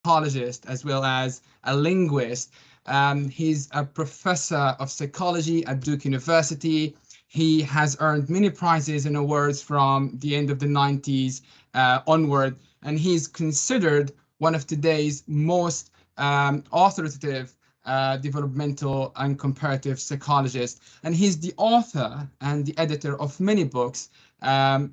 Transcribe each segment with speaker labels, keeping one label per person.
Speaker 1: psychologist as well as a linguist. He's a professor of psychology at Duke University. He has earned many prizes and awards from the end of the 90s onward, and he's considered one of today's most authoritative developmental and comparative psychologists. And he's the author and the editor of many books,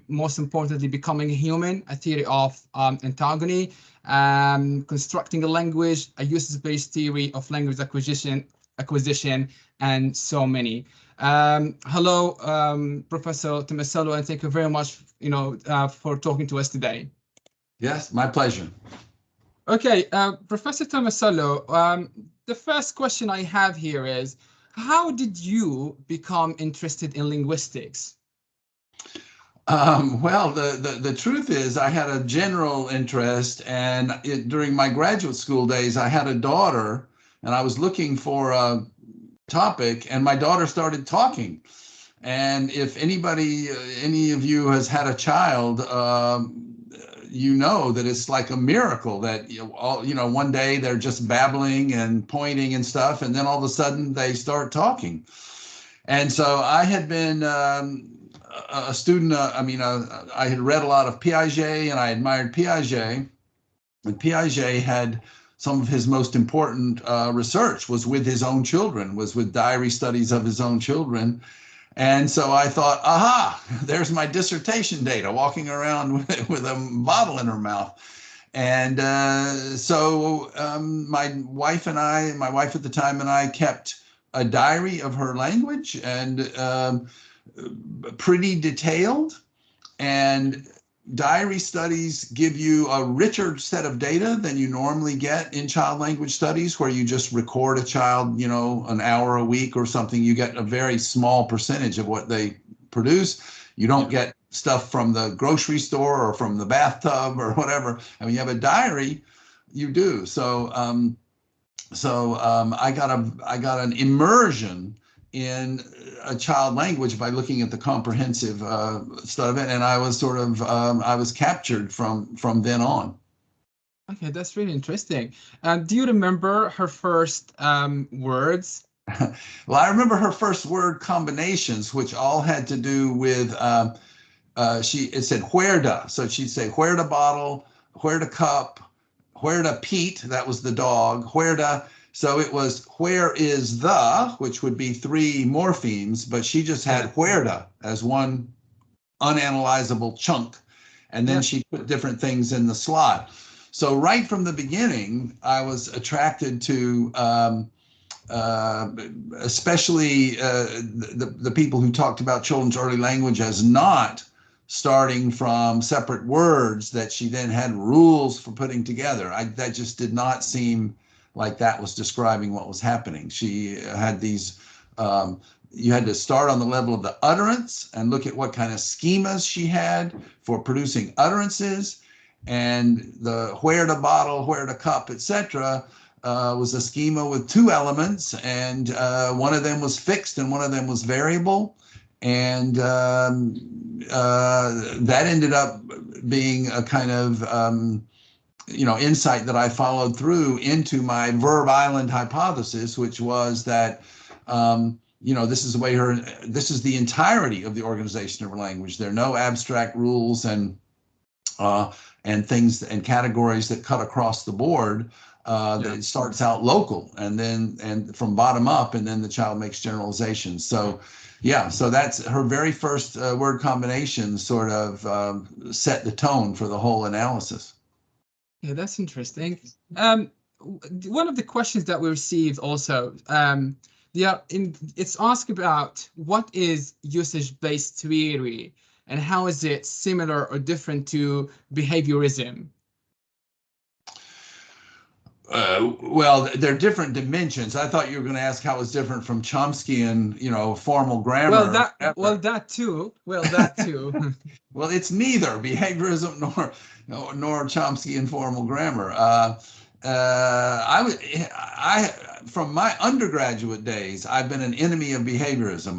Speaker 1: most importantly, Becoming a Human, a theory of antagony, constructing a language, a uses-based theory of language acquisition, and so many. Hello, Professor Tomasello, and thank you very much, for talking to us today.
Speaker 2: Yes, my pleasure.
Speaker 1: Okay, Professor Tomasello, the first question I have here is, how did you become interested in linguistics?
Speaker 2: Well, the truth is I had a general interest, and during my graduate school days, I had a daughter, and I was looking for a topic, and my daughter started talking. And if any of you has had a child, you know that it's like a miracle that one day they're just babbling and pointing and stuff, and then all of a sudden they start talking. And so I had been a student. I had read a lot of Piaget, and I admired Piaget. And Piaget had some of his most important research was with his own children, was with diary studies of his own children. And so I thought, aha, there's my dissertation data, walking around with a bottle in her mouth. And so my wife at the time and I kept a diary of her language, and pretty detailed. And diary studies give you a richer set of data than you normally get in child language studies, where you just record a child, an hour a week or something. You get a very small percentage of what they produce. You don't get stuff from the grocery store or from the bathtub or whatever. And when you have a diary, you do. So I got an immersion in a child language by looking at the comprehensive stuff of it, and I was I was captured from then on.
Speaker 1: Okay, that's really interesting. Do you remember her first words?
Speaker 2: Well, I remember her first word combinations, which all had to do with it said huerta, so she'd say huerta bottle, huerta cup, huerta Pete, that was the dog, huerta. So it was where is the, which would be three morphemes, but she just had huerta as one unanalyzable chunk. And then she put different things in the slot. So right from the beginning, I was attracted to especially the people who talked about children's early language as not starting from separate words that she then had rules for putting together. That just did not seem like that was describing what was happening. She had these, you had to start on the level of the utterance and look at what kind of schemas she had for producing utterances. And the huerta bottle, huerta cup, etc., was a schema with two elements, and one of them was fixed and one of them was variable. And that ended up being a kind of insight that I followed through into my verb island hypothesis, which was that this is the way this is the entirety of the organization of her language. There are no abstract rules and things and categories that cut across the board. That it starts out local and from bottom up, and then the child makes generalizations. So so that's her very first word combination sort of set the tone for the whole analysis.
Speaker 1: Yeah, that's interesting. One of the questions that we received also, it's asked about what is usage-based theory and how is it similar or different to behaviorism?
Speaker 2: Well, they're different dimensions. I thought you were going to ask how it's different from Chomskyan, formal grammar.
Speaker 1: Well, that too.
Speaker 2: Well, it's neither behaviorism nor Chomskyan formal grammar. From my undergraduate days, I've been an enemy of behaviorism.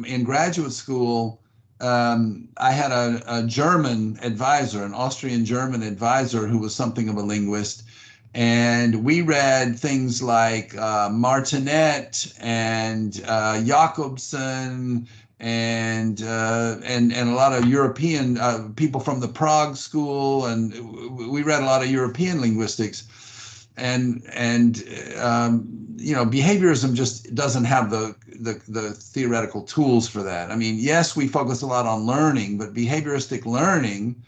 Speaker 2: In graduate school, I had a German advisor, an Austrian German advisor who was something of a linguist. And we read things like Martinet and Jakobson and a lot of European people from the Prague School, and we read a lot of European linguistics. And you know, behaviorism just doesn't have the theoretical tools for that. I mean, yes, we focus a lot on learning, but behavioristic learning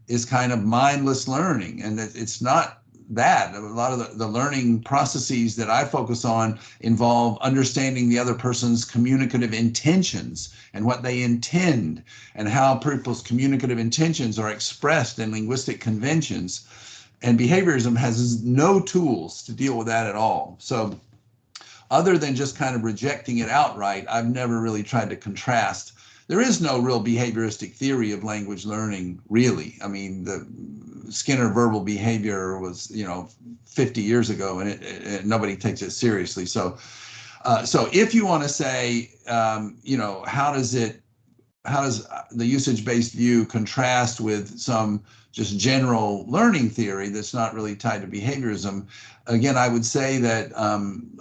Speaker 2: is kind of mindless learning, and it's not that. A lot of the learning processes that I focus on involve understanding the other person's communicative intentions and what they intend, and how people's communicative intentions are expressed in linguistic conventions. And behaviorism has no tools to deal with that at all. So other than just kind of rejecting it outright, I've never really tried to contrast. There is no real behavioristic theory of language learning, really. I mean, the Skinner verbal behavior was, you know, 50 years ago, and nobody takes it seriously. So if you want to say, you know, how does the usage-based view contrast with some just general learning theory that's not really tied to behaviorism? Again, I would say that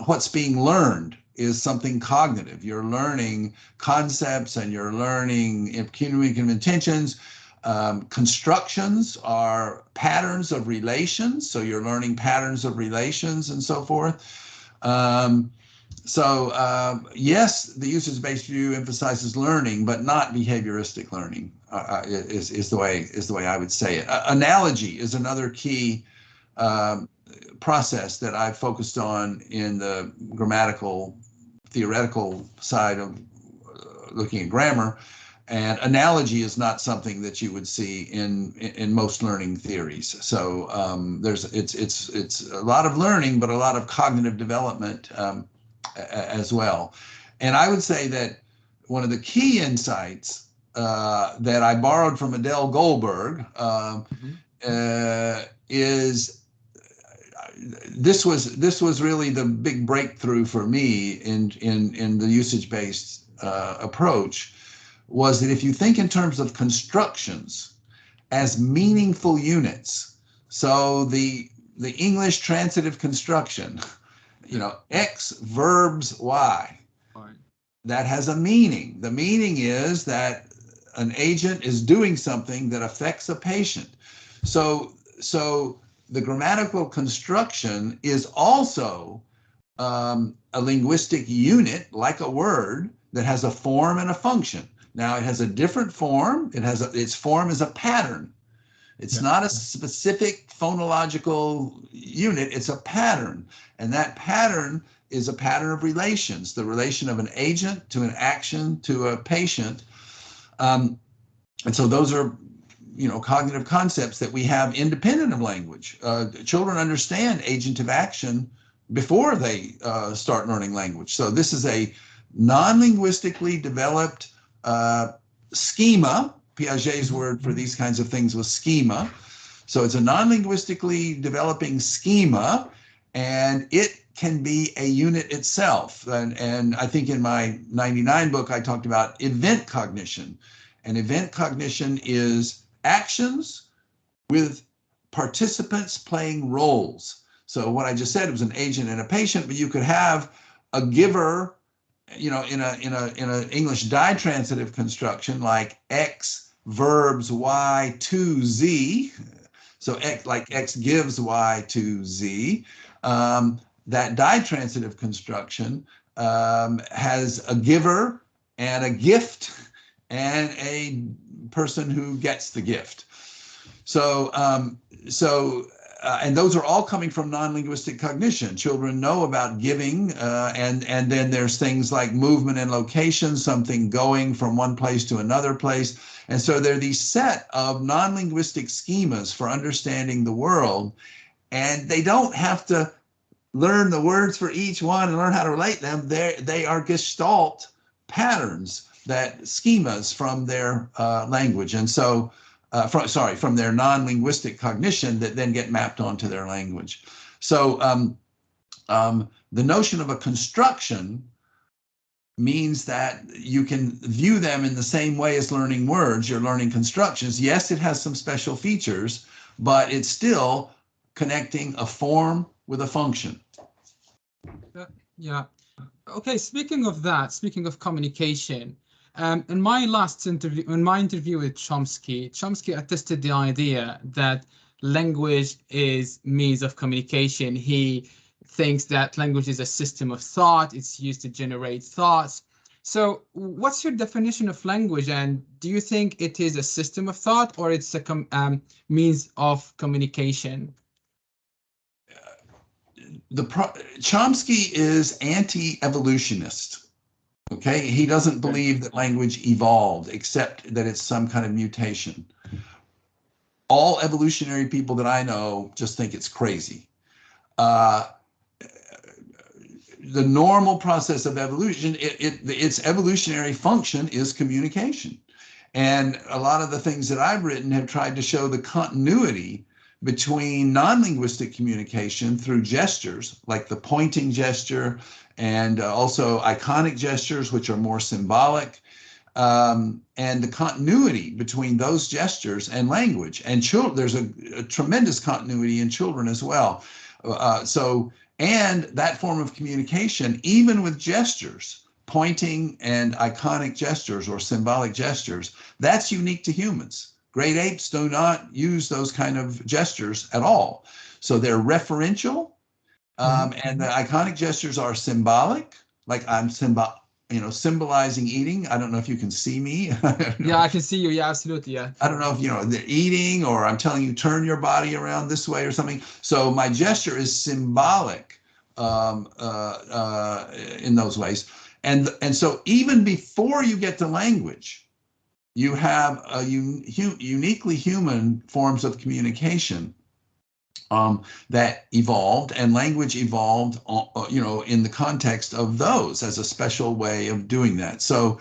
Speaker 2: what's being learned is something cognitive. You're learning concepts and you're learning communicative intentions. Constructions are patterns of relations, so you're learning patterns of relations and so forth. Yes, the usage-based view emphasizes learning, but not behavioristic learning. Is the way I would say it. Analogy is another key process that I've focused on in the grammatical theoretical side of looking at grammar. And analogy is not something that you would see in most learning theories. So it's a lot of learning, but a lot of cognitive development as well. And I would say that one of the key insights that I borrowed from Adele Goldberg is this was really the big breakthrough for me in the usage-based approach, was that if you think in terms of constructions as meaningful units, so the English transitive construction, you know, X verbs Y, that has a meaning. The meaning is that an agent is doing something that affects a patient. So the grammatical construction is also a linguistic unit, like a word, that has a form and a function. Now it has a different form. Its form is a pattern. It's not a specific phonological unit. It's a pattern. And that pattern is a pattern of relations, the relation of an agent to an action to a patient. And so those are, you know, cognitive concepts that we have independent of language. Children understand agentive action before they start learning language. So this is a non-linguistically developed schema. Piaget's word for these kinds of things was schema. So it's a non-linguistically developing schema, and it can be a unit itself. And I think in my 99 book, I talked about event cognition. And event cognition is actions with participants playing roles. So what I just said was an agent and a patient, but you could have a giver, you know, in a English ditransitive construction, like X verbs Y to Z. So X, like X gives Y to Z. That ditransitive construction has a giver and a gift and a person who gets the gift. So and those are all coming from non-linguistic cognition. Children know about giving, and then there's things like movement and location, something going from one place to another place. And so there are these set of non-linguistic schemas for understanding the world, and they don't have to learn the words for each one and learn how to relate them. They are gestalt patterns, that schemas from their language. And so from their non-linguistic cognition that then get mapped onto their language. So the notion of a construction means that you can view them in the same way as learning words, you're learning constructions. Yes, it has some special features, but it's still connecting a form with a function.
Speaker 1: Yeah. Okay, speaking of that, speaking of communication, in my interview with Chomsky attested the idea that language is means of communication. He thinks that language is a system of thought. It's used to generate thoughts. So what's your definition of language? And do you think it is a system of thought or it's a means of communication?
Speaker 2: Chomsky is anti-evolutionist. Okay, he doesn't believe that language evolved, except that it's some kind of mutation. All evolutionary people that I know just think it's crazy. The normal process of evolution, its evolutionary function is communication. And a lot of the things that I've written have tried to show the continuity between non-linguistic communication through gestures, like the pointing gesture, and also iconic gestures, which are more symbolic, and the continuity between those gestures and language. And there's a tremendous continuity in children as well. And that form of communication, even with gestures, pointing and iconic gestures or symbolic gestures, that's unique to humans. Great apes do not use those kind of gestures at all. So they're referential, and the iconic gestures are symbolic, like I'm symbolizing eating. I don't know if you can see me.
Speaker 1: Yeah, I can see you. Yeah, absolutely. Yeah.
Speaker 2: I don't know if, they're eating, or I'm telling you, turn your body around this way or something. So my gesture is symbolic in those ways. And so even before you get to language, you have uniquely human forms of communication that evolved, and language evolved, in the context of those as a special way of doing that. So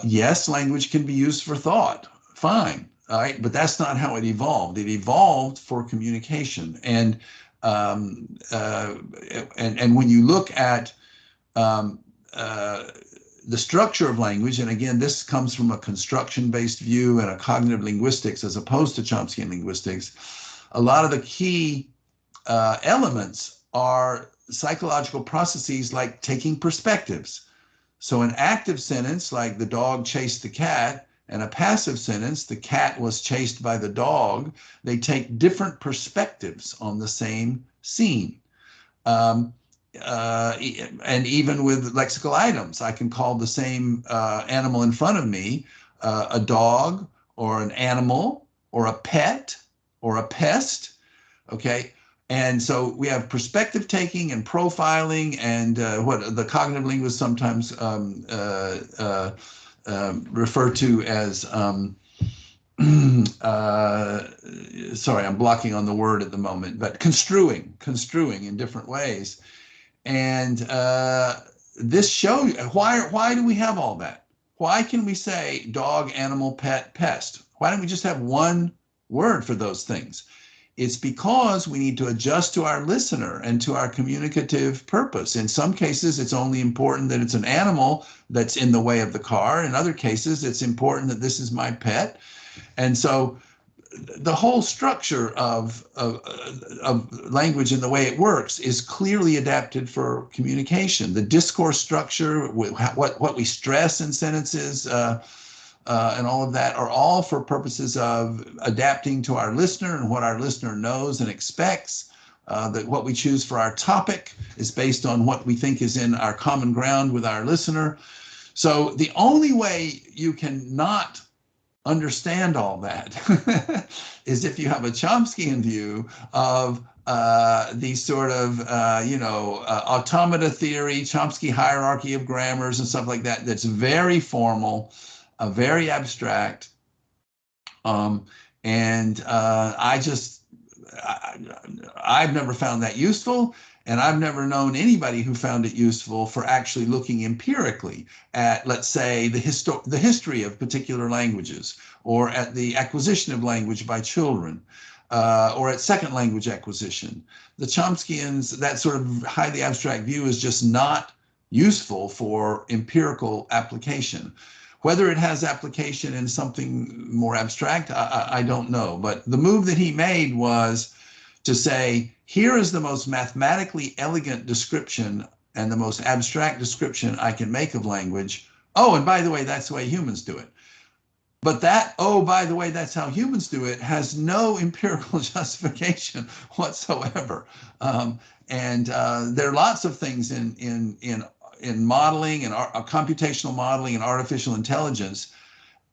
Speaker 2: yes, language can be used for thought, fine, all right, but that's not how it evolved. It evolved for communication, and when you look at the structure of language, and again, this comes from a construction-based view and a cognitive linguistics as opposed to Chomsky linguistics, a lot of the key elements are psychological processes like taking perspectives. So an active sentence, like the dog chased the cat, and a passive sentence, the cat was chased by the dog, they take different perspectives on the same scene. And even with lexical items, I can call the same animal in front of me a dog, or an animal, or a pet, or a pest, okay? And so we have perspective taking and profiling, and what the cognitive linguists sometimes refer to as, sorry, I'm blocking on the word at the moment, but construing in different ways. And this shows why do we have all that? Why can we say dog, animal, pet, pest? Why don't we just have one word for those things? It's because we need to adjust to our listener and to our communicative purpose. In some cases, it's only important that it's an animal that's in the way of the car. In other cases, it's important that this is my pet. And so the whole structure of language and the way it works is clearly adapted for communication. The discourse structure, what we stress in sentences, and all of that are all for purposes of adapting to our listener and what our listener knows and expects. That what we choose for our topic is based on what we think is in our common ground with our listener. So the only way you can not understand all that is if you have a Chomskyan view of these sort of, automata theory, Chomsky hierarchy of grammars and stuff like that, that's very formal, very abstract. I've never found that useful. And I've never known anybody who found it useful for actually looking empirically at, let's say, the history of particular languages, or at the acquisition of language by children, or at second language acquisition. The Chomskyans, that sort of highly abstract view is just not useful for empirical application. Whether it has application in something more abstract, I don't know. But the move that he made was to say, here is the most mathematically elegant description and the most abstract description I can make of language. Oh, and by the way, that's the way humans do it. But that, oh, by the way, that's how humans do it, has no empirical justification whatsoever. And there are lots of things in modeling and computational modeling and artificial intelligence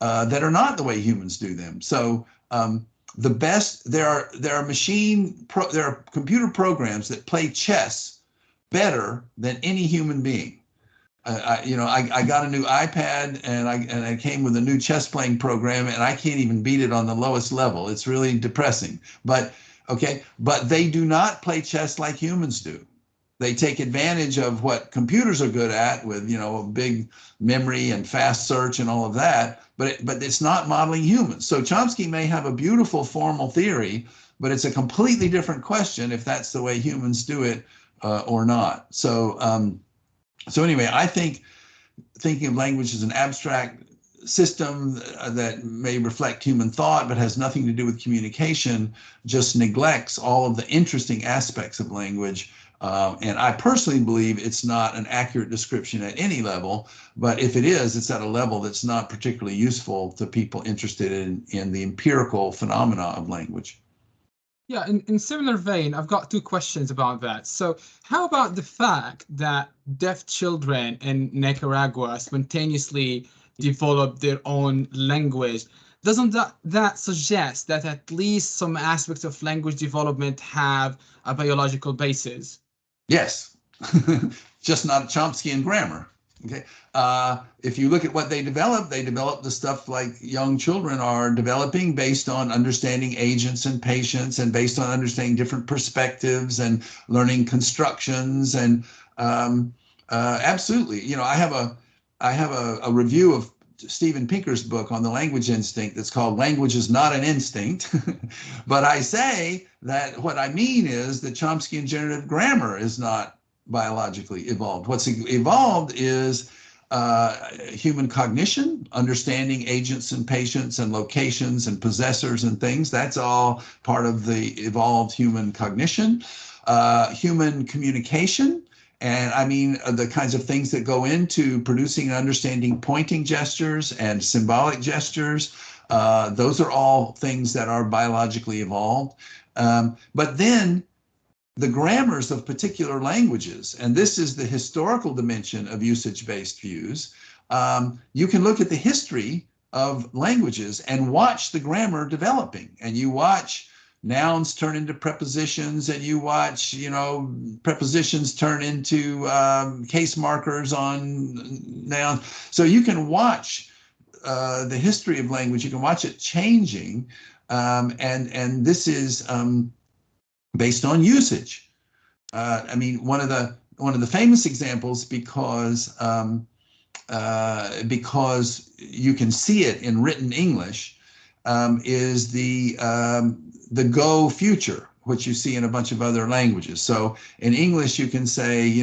Speaker 2: that are not the way humans do them. So the best, there are computer programs that play chess better than any human being. I got a new iPad and I came with a new chess playing program, and I can't even beat it on the lowest level. It's really depressing. But they do not play chess like humans do. They take advantage of what computers are good at with, a big memory and fast search and all of that, but it's not modeling humans. So Chomsky may have a beautiful formal theory, but it's a completely different question if that's the way humans do it or not. So anyway, I think thinking of language as an abstract system that may reflect human thought but has nothing to do with communication just neglects all of the interesting aspects of language. And I personally believe it's not an accurate description at any level, but if it is, it's at a level that's not particularly useful to people interested in the empirical phenomena of language.
Speaker 1: Yeah, in similar vein, I've got two questions about that. So how about the fact that deaf children in Nicaragua spontaneously develop their own language? Doesn't that suggest that at least some aspects of language development have a biological basis?
Speaker 2: Yes, just not Chomskyan grammar. Okay. If you look at what they develop the stuff like young children are developing based on understanding agents and patients and based on understanding different perspectives and learning constructions. And absolutely, I have a review of Steven Pinker's book on the language instinct that's called Language is Not an Instinct. But I say that what I mean is that Chomskyan generative grammar is not biologically evolved. What's evolved is human cognition, understanding agents and patients and locations and possessors and things. That's all part of the evolved human cognition. Human communication, and I mean the kinds of things that go into producing and understanding pointing gestures and symbolic gestures. Those are all things that are biologically evolved. But then the grammars of particular languages, and this is the historical dimension of usage-based views, you can look at the history of languages and watch the grammar developing, and you watch nouns turn into prepositions, and you watch, prepositions turn into case markers on nouns. So you can watch the history of language, you can watch it changing, and this is based on usage. I mean, one of the famous examples, because you can see it in written English, is the go future, which you see in a bunch of other languages. So in English, you can say,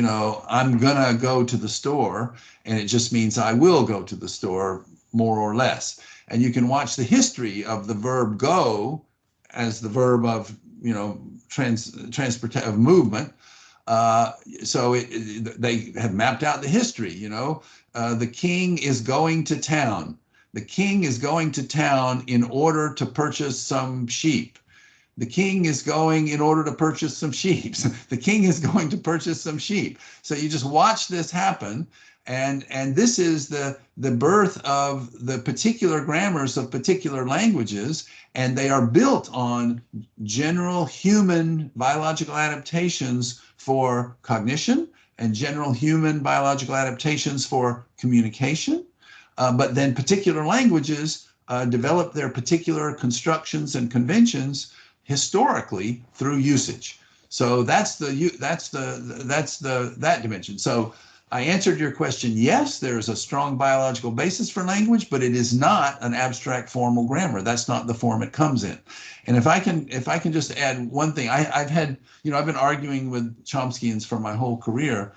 Speaker 2: I'm gonna go to the store, and it just means I will go to the store, more or less. And you can watch the history of the verb go as the verb of transport of movement. So they have mapped out the history. The king is going to town. The king is going to town in order to purchase some sheep. The king is going in order to purchase some sheep. The king is going to purchase some sheep. So you just watch this happen. And this is the birth of the particular grammars of particular languages, and they are built on general human biological adaptations for cognition and general human biological adaptations for communication. But then particular languages develop their particular constructions and conventions historically through usage. So that's that dimension. So I answered your question, yes, there is a strong biological basis for language, but it is not an abstract formal grammar. That's not the form it comes in. And if I can just add one thing, I've been arguing with Chomskyans for my whole career,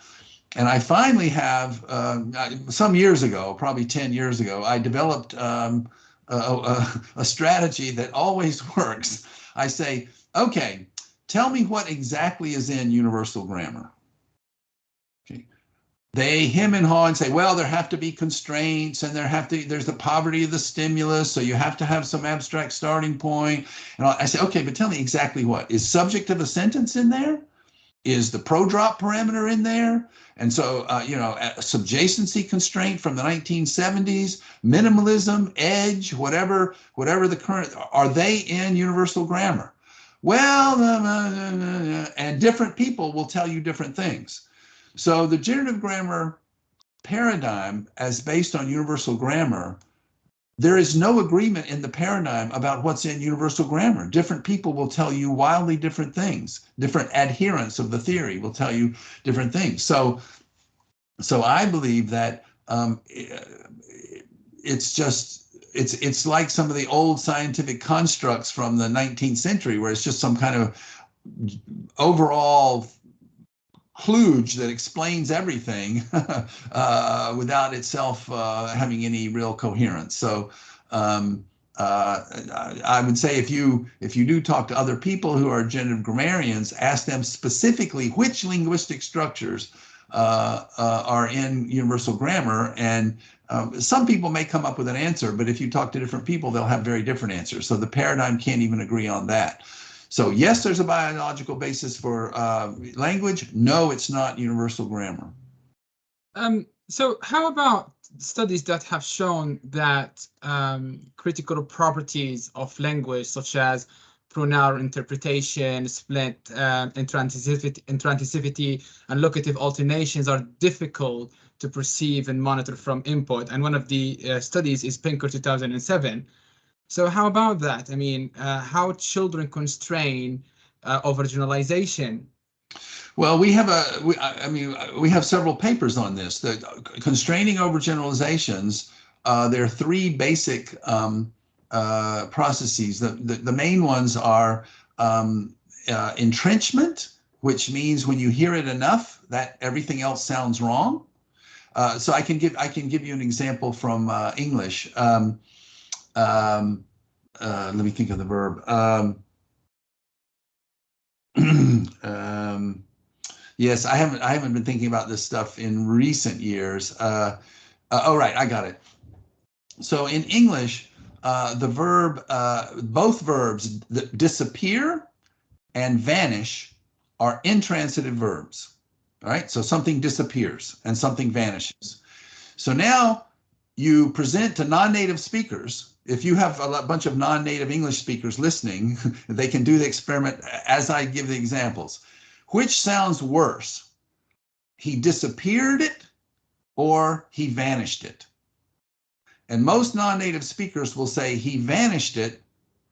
Speaker 2: And I finally have, some years ago, probably 10 years ago, I developed a strategy that always works. I say, okay, tell me what exactly is in universal grammar. Okay. They hem and haw and say, well, there have to be constraints, and there's the poverty of the stimulus, so you have to have some abstract starting point. And I say, okay, but tell me exactly what. Is subject of a sentence in there? Is the pro-drop parameter in there? And so, a subjacency constraint from the 1970s, minimalism, edge, whatever the current, are they in universal grammar? Well, and different people will tell you different things. So the generative grammar paradigm, as based on universal grammar, there is no agreement in the paradigm about what's in universal grammar. Different people will tell you wildly different things. Different adherents of the theory will tell you different things. So I believe that it's like some of the old scientific constructs from the 19th century, where it's just some kind of overall kludge that explains everything without itself having any real coherence. So I would say if you do talk to other people who are generative grammarians, ask them specifically which linguistic structures are in universal grammar, and some people may come up with an answer, but if you talk to different people, they'll have very different answers. So the paradigm can't even agree on that. So yes, there's a biological basis for language. No, it's not universal grammar.
Speaker 1: So how about studies that have shown that critical properties of language, such as pronoun interpretation, split intransitivity, and locative alternations, are difficult to perceive and monitor from input? And one of the studies is Pinker 2007. So how about that? I mean, how children constrain overgeneralization?
Speaker 2: Well, we have we have several papers on this. The constraining overgeneralizations. There are three basic processes. The main ones are entrenchment, which means when you hear it enough, that everything else sounds wrong. So I can give you an example from English. Let me think of the verb. Yes, I haven't been thinking about this stuff in recent years. Oh, right, I got it. So in English, the verb, both verbs that disappear and vanish are intransitive verbs. All right, so something disappears and something vanishes. So now you present to non-native speakers. If you have a bunch of non-native English speakers listening, they can do the experiment as I give the examples. Which sounds worse? He disappeared it or he vanished it? And most non-native speakers will say he vanished it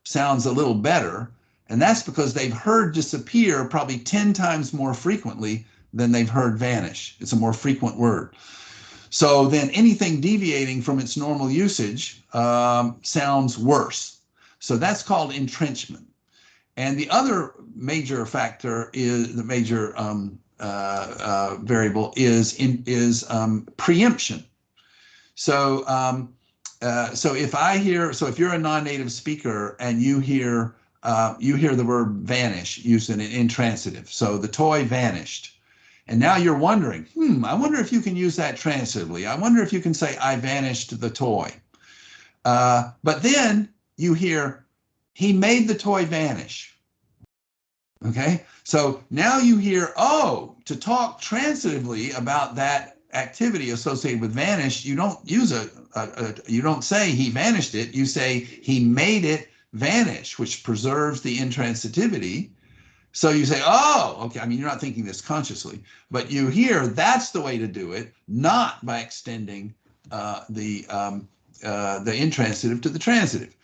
Speaker 2: sounds a little better. And that's because they've heard disappear probably 10 times more frequently than they've heard vanish. It's a more frequent word. So then anything deviating from its normal usage sounds worse. So that's called entrenchment. And the other major factor is the major variable is preemption. So if you're a non-native speaker and you hear the verb vanish used in an intransitive, so the toy vanished. And now you're wondering, I wonder if you can use that transitively. I wonder if you can say, I vanished the toy. But then you hear, he made the toy vanish. Okay, so now you hear, oh, to talk transitively about that activity associated with vanish, you don't use you don't say he vanished it, you say he made it vanish, which preserves the intransitivity. So you say, oh, okay, I mean, you're not thinking this consciously, but you hear that's the way to do it, not by extending the intransitive to the transitive.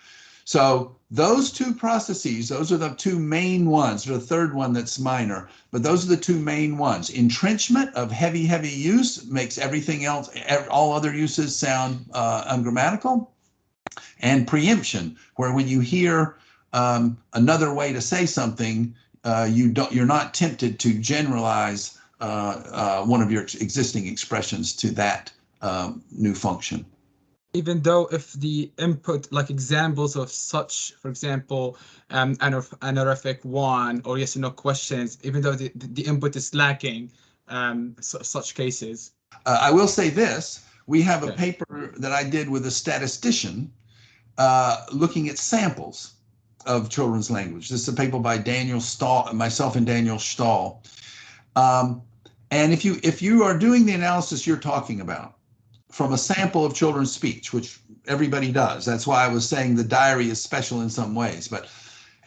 Speaker 2: So those two processes, those are the two main ones. There's a third one that's minor, but those are the two main ones. Entrenchment of heavy use makes everything else, all other uses sound ungrammatical. And preemption, where when you hear another way to say something, you're not tempted to generalize one of your existing expressions to that new function.
Speaker 1: Even though if the input, like examples of such, for example, honorific one or yes or no questions, even though the input is lacking, such cases.
Speaker 2: I will say this, we have a
Speaker 1: Okay.
Speaker 2: paper that I did with a statistician looking at samples of children's language. This is a paper by Daniel Stahl, myself and Daniel Stahl. And if you are doing the analysis you're talking about from a sample of children's speech, which everybody does, that's why I was saying the diary is special in some ways, but,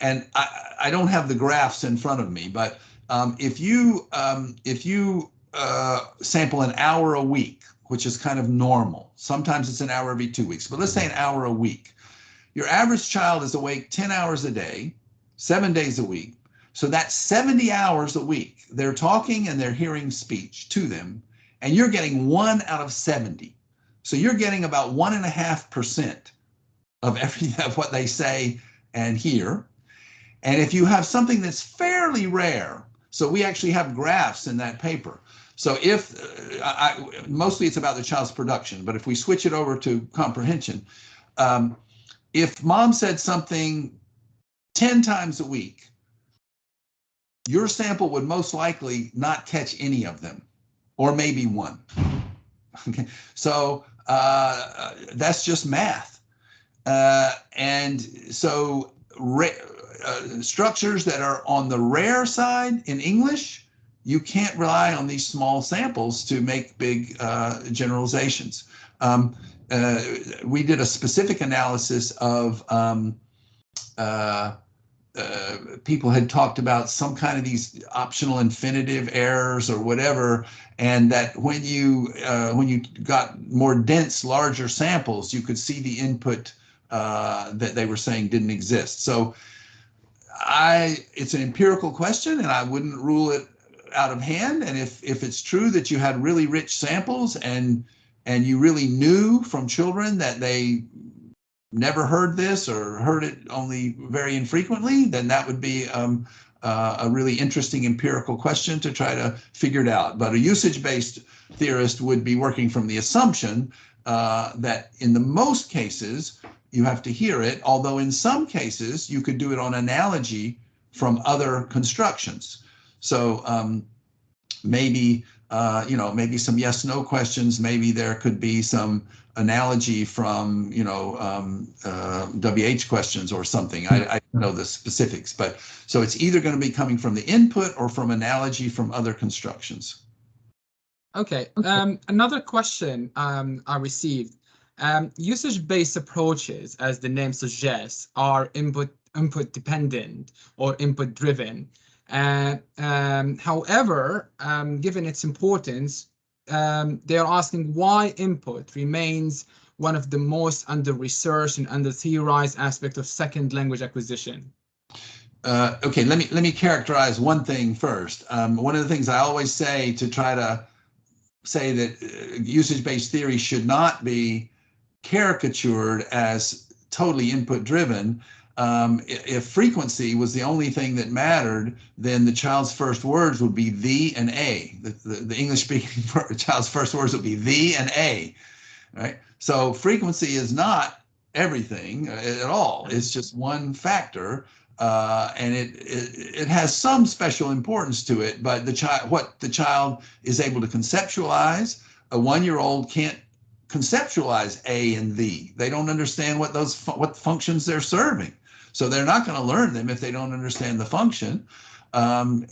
Speaker 2: and I don't have the graphs in front of me, but if you sample an hour a week, which is kind of normal, sometimes it's an hour every 2 weeks, but let's say an hour a week, your average child is awake 10 hours a day, 7 days a week. So that's 70 hours a week. They're talking and they're hearing speech to them, and you're getting 1 out of 70. So you're getting about 1.5% of everything of what they say and hear. And if you have something that's fairly rare, so we actually have graphs in that paper. So if, mostly it's about the child's production, but if we switch it over to comprehension, if mom said something 10 times a week, your sample would most likely not catch any of them, or maybe one. Okay, so that's just math. And so structures that are on the rare side in English, you can't rely on these small samples to make big generalizations. We did a specific analysis of people had talked about some kind of these optional infinitive errors or whatever, and that when you got more dense, larger samples, you could see the input that they were saying didn't exist. So it's an empirical question, and I wouldn't rule it out of hand. And if it's true that you had really rich samples and you really knew from children that they never heard this or heard it only very infrequently, then that would be a really interesting empirical question to try to figure it out. But a usage-based theorist would be working from the assumption that in the most cases, you have to hear it, although in some cases, you could do it on analogy from other constructions. So maybe, maybe some yes/no questions, maybe there could be some analogy from, WH questions or something. I don't know the specifics, but so it's either going to be coming from the input or from analogy from other constructions.
Speaker 1: Okay, another question I received. Usage-based approaches, as the name suggests, are input dependent or input driven. However, given its importance, they are asking why input remains one of the most under-researched and under-theorized aspects of second language acquisition.
Speaker 2: Okay, let me characterize one thing first. One of the things I always say to try to say that usage-based theory should not be caricatured as totally input-driven. If frequency was the only thing that mattered, then the child's first words would be the and a. The English-speaking child's first words would be the and a, right? So frequency is not everything at all. It's just one factor, and it has some special importance to it. But what the child is able to conceptualize, a 1-year-old can't conceptualize a and the. They don't understand what functions they're serving. So they're not going to learn them if they don't understand the function. And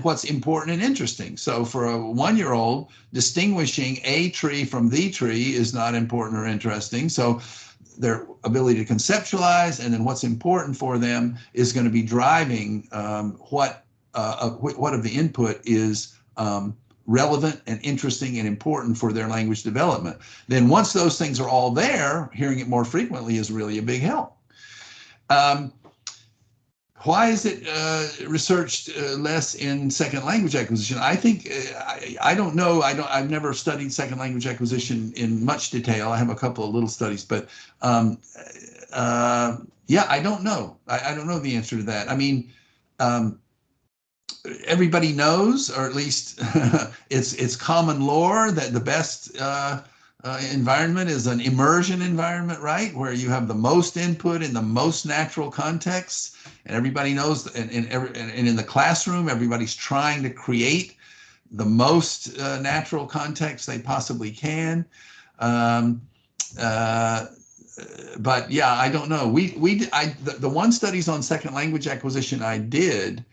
Speaker 2: what's important and interesting. So for a 1-year-old, distinguishing a tree from the tree is not important or interesting. So their ability to conceptualize, and then what's important for them is going to be driving what of the input is relevant and interesting and important for their language development. Then once those things are all there, hearing it more frequently is really a big help. Why is it researched less in second language acquisition? I think, I don't know. I've never studied second language acquisition in much detail. I have a couple of little studies, but yeah, I don't know. I don't know the answer to that. I mean, everybody knows, or at least it's common lore, that the best environment is an immersion environment, right? Where you have the most input in the most natural context, and everybody knows, and in the classroom, everybody's trying to create the most natural context they possibly can. But yeah, I don't know. The one studies on second language acquisition I did,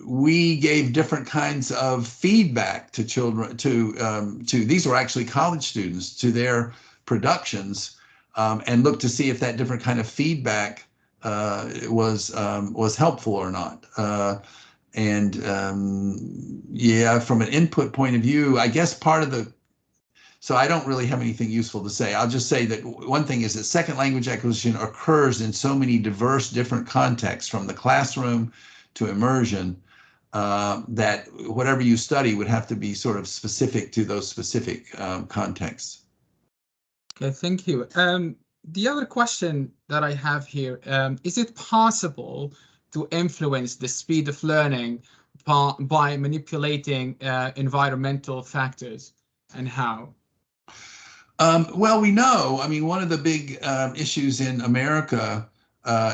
Speaker 2: we gave different kinds of feedback to children, to these were actually college students, to their productions, and looked to see if that different kind of feedback was helpful or not. Yeah, from an input point of view, I guess part of the, so I don't really have anything useful to say. I'll just say that one thing is that second language acquisition occurs in so many diverse, different contexts, from the classroom to immersion, that whatever you study would have to be sort of specific to those specific contexts.
Speaker 1: Okay, thank you. The other question that I have here, is it possible to influence the speed of learning by manipulating environmental factors, and how?
Speaker 2: Well, we know, I mean, one of the big issues in America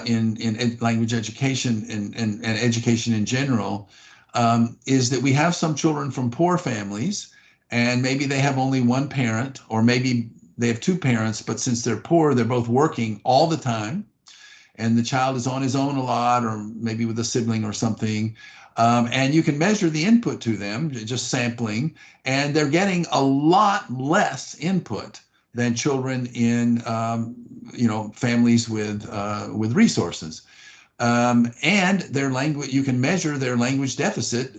Speaker 2: in language education and education in general is that we have some children from poor families, and maybe they have only one parent, or maybe they have two parents, but since they're poor, they're both working all the time, and the child is on his own a lot, or maybe with a sibling or something. And you can measure the input to them, just sampling, and they're getting a lot less input than children in families with resources. And their language, you can measure their language deficit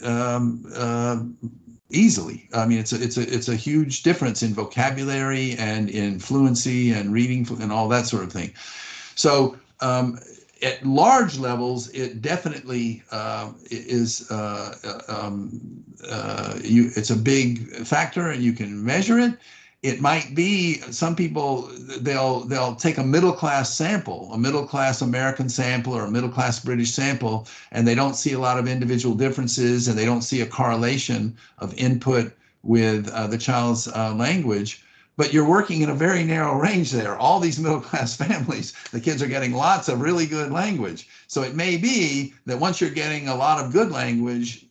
Speaker 2: easily. I mean, it's a huge difference in vocabulary and in fluency and reading and all that sort of thing. So at large levels, it definitely is. It's a big factor, and you can measure it. It might be some people, they'll take a middle class sample, a middle class American sample or a middle class British sample, and they don't see a lot of individual differences, and they don't see a correlation of input with the child's language. But you're working in a very narrow range there. All these middle class families, the kids are getting lots of really good language. So it may be that once you're getting a lot of good language,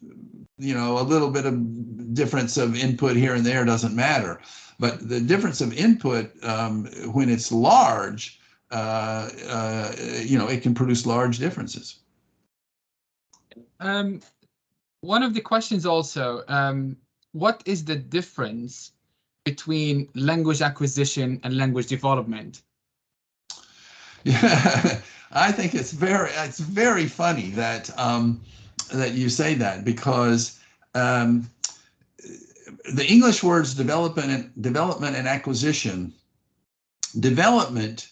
Speaker 2: a little bit of difference of input here and there doesn't matter. But the difference of input, when it's large, it can produce large differences.
Speaker 1: One of the questions also, what is the difference between language acquisition and language development?
Speaker 2: Yeah, I think it's very funny that that you say that, because the English words development and acquisition. Development,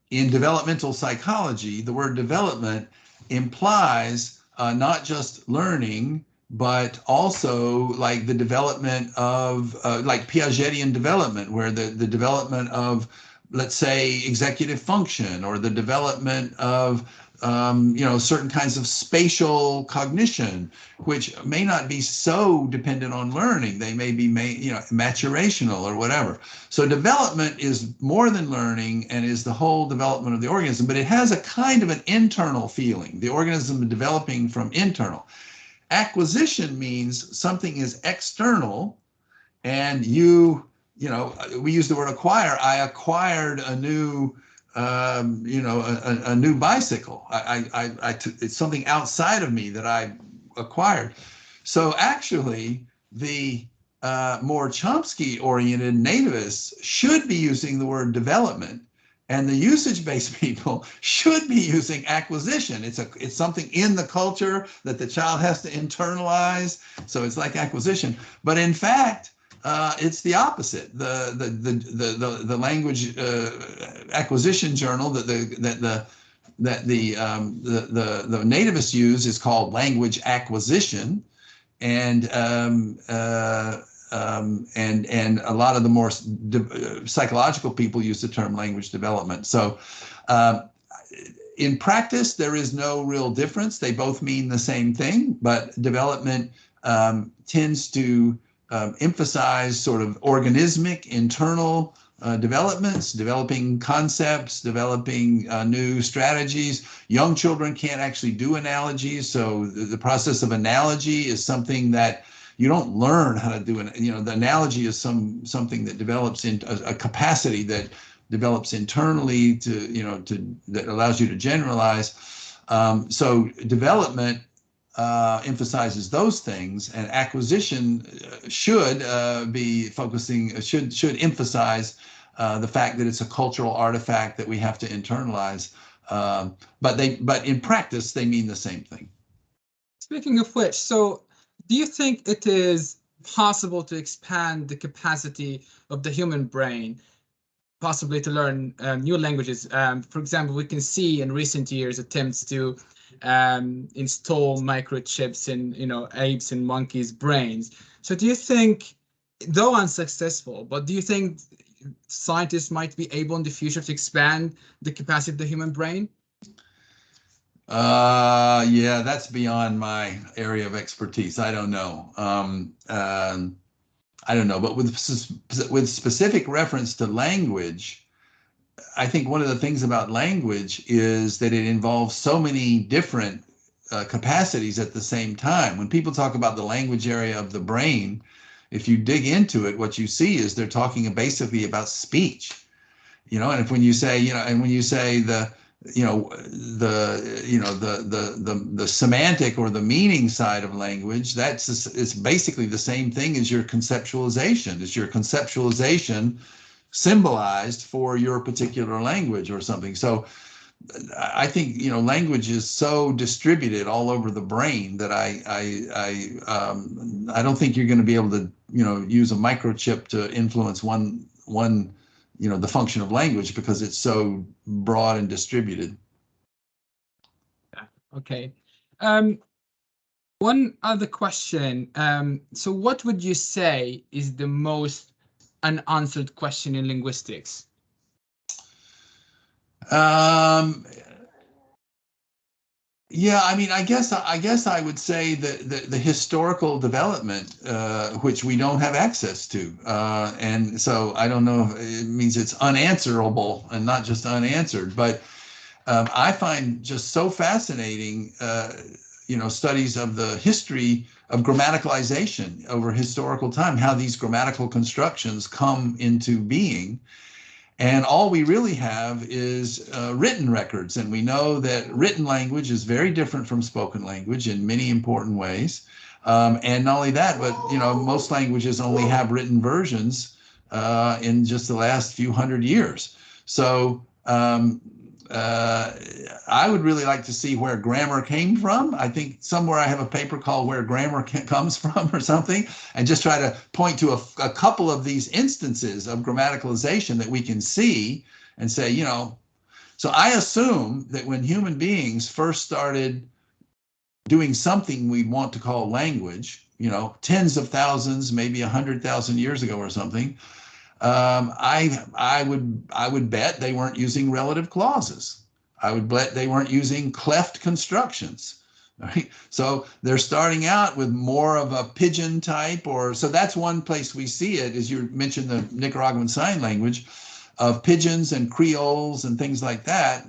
Speaker 2: in developmental psychology, the word development implies not just learning, but also like the development of like Piagetian development, where the development of, let's say, executive function, or the development of certain kinds of spatial cognition, which may not be so dependent on learning. They may be maturational or whatever. So development is more than learning, and is the whole development of the organism, but it has a kind of an internal feeling. The organism is developing from internal. Acquisition means something is external, and we use the word acquire. I acquired a new a new bicycle. It's something outside of me that I acquired. So actually, the more Chomsky-oriented nativists should be using the word development, and the usage-based people should be using acquisition. It's something in the culture that the child has to internalize. So it's like acquisition. But in fact, it's the opposite. The language acquisition journal that the nativists use is called language acquisition, and a lot of the more psychological people use the term language development. So in practice, there is no real difference. They both mean the same thing, but development tends to emphasize sort of organismic, internal developments, developing concepts, developing new strategies. Young children can't actually do analogies, so the process of analogy is something that you don't learn how to do. The analogy is something that develops into a capacity that develops internally that allows you to generalize. So development emphasizes those things, and acquisition should should emphasize the fact that it's a cultural artifact that we have to internalize. But in practice, they mean the same thing.
Speaker 1: Speaking of which, so do you think it is possible to expand the capacity of the human brain, possibly to learn new languages? For example, we can see in recent years attempts to install microchips in apes and monkeys' brains. So do you think, though unsuccessful, but do you think scientists might be able in the future to expand the capacity of the human brain?
Speaker 2: Yeah, that's beyond my area of expertise. I don't know. I don't know, but with specific reference to language, I think one of the things about language is that it involves so many different capacities at the same time. When people talk about the language area of the brain, if you dig into it, what you see is they're talking basically about speech, and if when you say, the semantic or the meaning side of language, it's basically the same thing as your conceptualization. It's your conceptualization symbolized for your particular language or something. So I think language is so distributed all over the brain that I don't think you're going to be able to use a microchip to influence one the function of language, because it's so broad and distributed.
Speaker 1: Okay. One other question. So what would you say is the most unanswered question in linguistics?
Speaker 2: Yeah, I mean, I guess I would say that the historical development, which we don't have access to, and so I don't know if it means it's unanswerable and not just unanswered, but I find just so fascinating, studies of the history of grammaticalization over historical time, how these grammatical constructions come into being. And all we really have is written records. And we know that written language is very different from spoken language in many important ways. And not only that, but most languages only have written versions in just the last few hundred years. So I would really like to see where grammar came from. I think somewhere I have a paper called Where Grammar Comes From or something, and just try to point to a couple of these instances of grammaticalization that we can see and say, so I assume that when human beings first started doing something we want to call language, tens of thousands, maybe 100,000 years ago or something, I would bet they weren't using relative clauses. I would bet they weren't using cleft constructions. Right? So they're starting out with more of a pigeon type, so that's one place we see it, as you mentioned the Nicaraguan Sign Language, of pigeons and Creoles and things like that.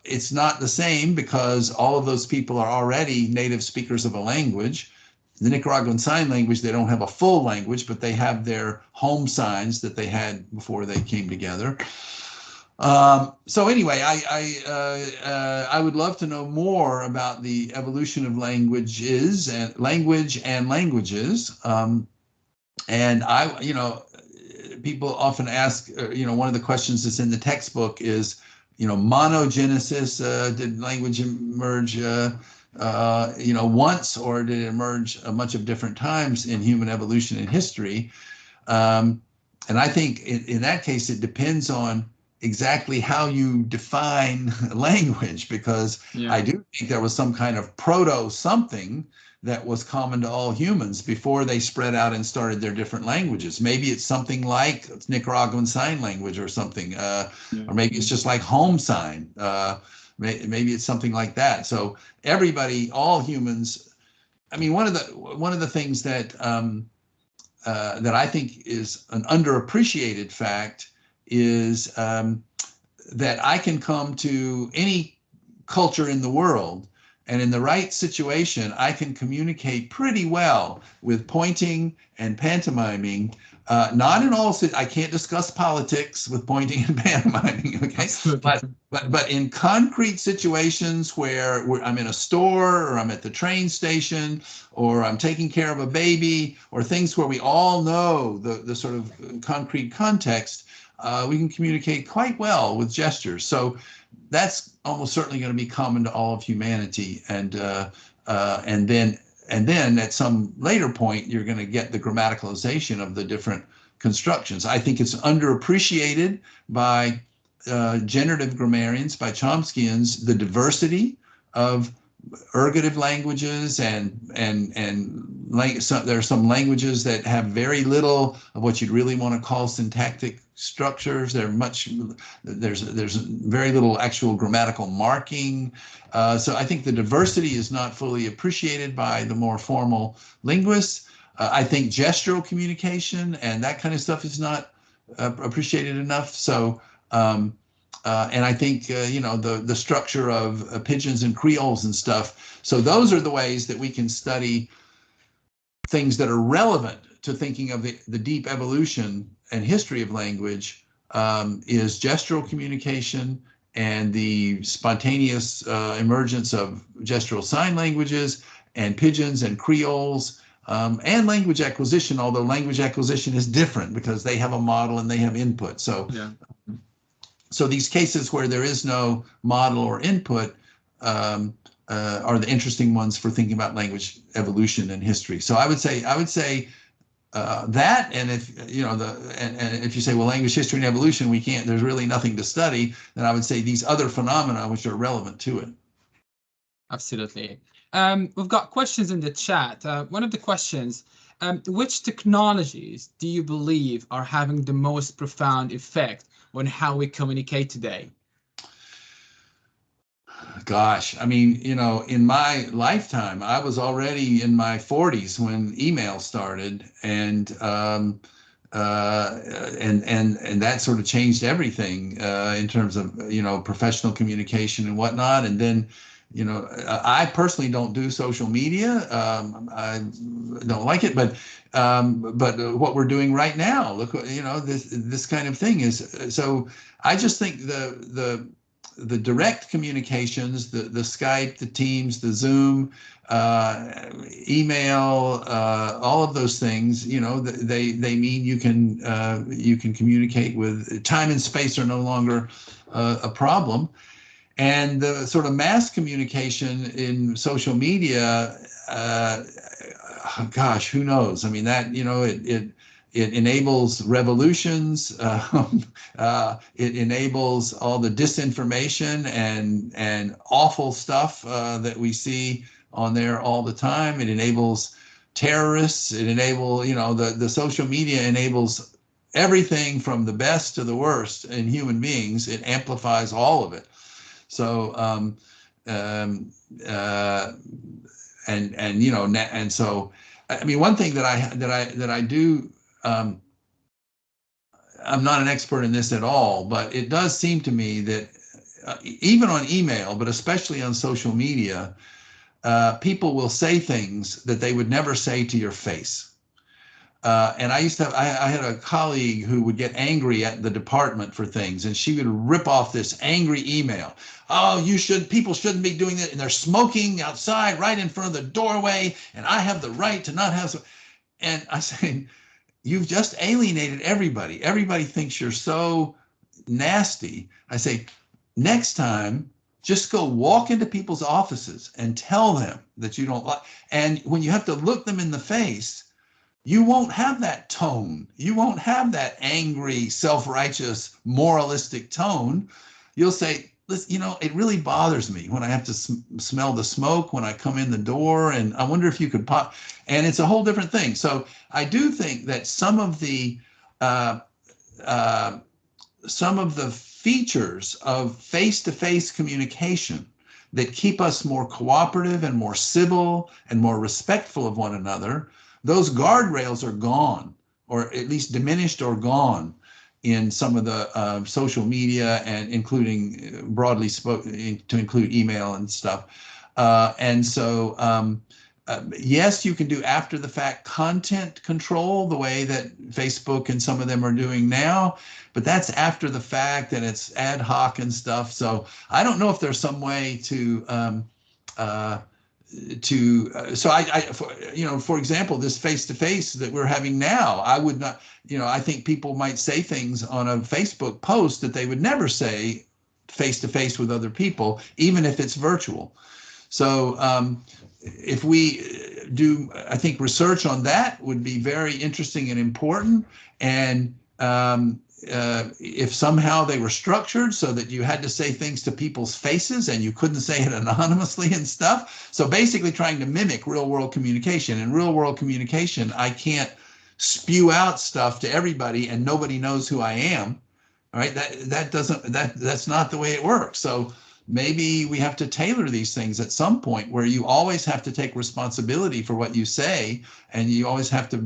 Speaker 2: It's not the same because all of those people are already native speakers of a language. The Nicaraguan Sign Language, they don't have a full language, but they have their home signs that they had before they came together. So anyway, I would love to know more about the evolution of languages and languages. And people often ask, one of the questions that's in the textbook is, monogenesis, did language emerge once, or did it emerge a bunch of different times in human evolution and history? And I think in that case, it depends on exactly how you define language, because I do think there was some kind of proto something that was common to all humans before they spread out and started their different languages. Maybe it's something like Nicaraguan Sign Language or something, or maybe it's just like home sign. maybe it's something like that. So everybody, all humans. I mean, one of the things that that I think is an underappreciated fact is that I can come to any culture in the world, and in the right situation, I can communicate pretty well with pointing and pantomiming. Not in all, I can't discuss politics with pointing and pantomiming, okay? But in concrete situations where I'm in a store, or I'm at the train station, or I'm taking care of a baby, or things where we all know the sort of concrete context, we can communicate quite well with gestures. So that's almost certainly going to be common to all of humanity, and then at some later point, you're going to get the grammaticalization of the different constructions. I think it's underappreciated by generative grammarians, by Chomskyans, the diversity of ergative languages, and there are some languages that have very little of what you'd really want to call syntactic structures. There's very little actual grammatical marking. So I think the diversity is not fully appreciated by the more formal linguists. I think gestural communication and that kind of stuff is not appreciated enough. So and I think the structure of pidgins and creoles and stuff. So those are the ways that we can study things that are relevant to thinking of the deep evolution and history of language, is gestural communication and the spontaneous emergence of gestural sign languages and pidgins and creoles, and language acquisition, although language acquisition is different because they have a model and they have input. So, yeah. So these cases where there is no model or input are the interesting ones for thinking about language evolution and history. So I would say that, and if and if you say, well, language history and evolution, we can't, there's really nothing to study, then I would say these other phenomena which are relevant to it.
Speaker 1: Absolutely. We've got questions in the chat. One of the questions, which technologies do you believe are having the most profound effect on how we communicate today?
Speaker 2: Gosh, I mean, in my lifetime, I was already in my 40s when email started, and that sort of changed everything in terms of professional communication and whatnot. And then, I personally don't do social media. I don't like it, but what we're doing right now, look, this kind of thing is. So I just think the direct communications, the Skype, the Teams, the Zoom, email, all of those things, they mean you can communicate with. Time and space are no longer a problem. And the sort of mass communication in social media, gosh, who knows? I mean, that, it enables revolutions. It enables all the disinformation and awful stuff that we see on there all the time. It enables terrorists. It enables, the social media enables everything from the best to the worst in human beings. It amplifies all of it. So, and so, I mean, one thing that I do. I'm not an expert in this at all, but it does seem to me that even on email, but especially on social media, people will say things that they would never say to your face. And I had a colleague who would get angry at the department for things, and she would rip off this angry email. Oh, people shouldn't be doing that, and they're smoking outside right in front of the doorway, and I have the right to not have. And I say, you've just alienated everybody. Everybody thinks you're so nasty. I say, next time, just go walk into people's offices and tell them that you don't like. And when you have to look them in the face, you won't have that tone. You won't have that angry, self-righteous, moralistic tone. You'll say, listen, it really bothers me when I have to smell the smoke when I come in the door, and I wonder if you could pop. And it's a whole different thing. So I do think that some of the some of the features of face-to-face communication that keep us more cooperative and more civil and more respectful of one another, those guardrails are gone, or at least diminished or gone in some of the social media, and including broadly spoken to include email and stuff. And so, yes, you can do after the fact content control the way that Facebook and some of them are doing now, but that's after the fact and it's ad hoc and stuff. So I don't know if there's some way to for example, this face-to-face that we're having now, I would not, I think people might say things on a Facebook post that they would never say face-to-face with other people, even if it's virtual. So if we do, I think research on that would be very interesting and important. And if somehow they were structured so that you had to say things to people's faces and you couldn't say it anonymously and stuff. So basically trying to mimic real world communication. In real world communication, I can't spew out stuff to everybody and nobody knows who I am. All right, that's not the way it works. So maybe we have to tailor these things at some point where you always have to take responsibility for what you say, and you always have to,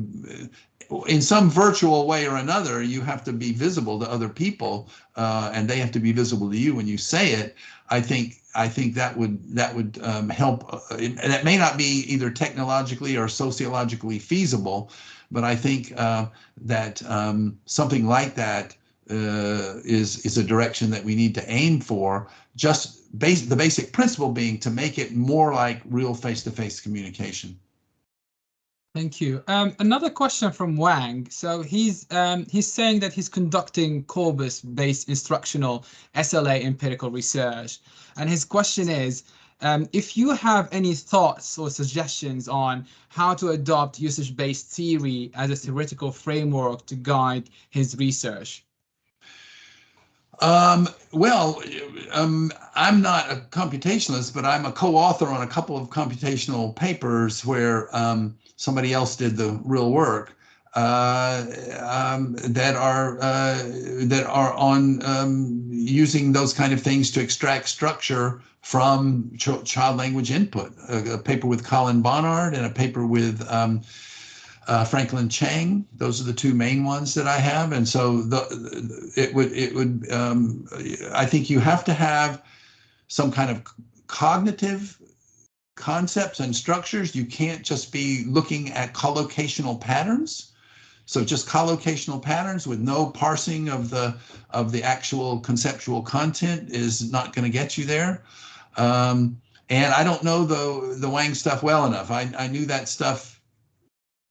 Speaker 2: in some virtual way or another, you have to be visible to other people, and they have to be visible to you when you say it. I think that would help. And that may not be either technologically or sociologically feasible, but I think that something like that is a direction that we need to aim for. Just the basic principle being to make it more like real face-to-face communication.
Speaker 1: Thank you. Another question from Wang. So he's saying that he's conducting corpus-based instructional SLA empirical research, and his question is, if you have any thoughts or suggestions on how to adopt usage-based theory as a theoretical framework to guide his research.
Speaker 2: Well, I'm not a computationalist, but I'm a co-author on a couple of computational papers where somebody else did the real work that are on using those kind of things to extract structure from child language input. A paper with Colin Barnard and a paper with Franklin Chang. Those are the two main ones that I have. And so I think you have to have some kind of cognitive concepts and structures. You can't just be looking at collocational patterns. So just collocational patterns with no parsing of the actual conceptual content is not going to get you there. And I don't know the Wang stuff well enough. I knew that stuff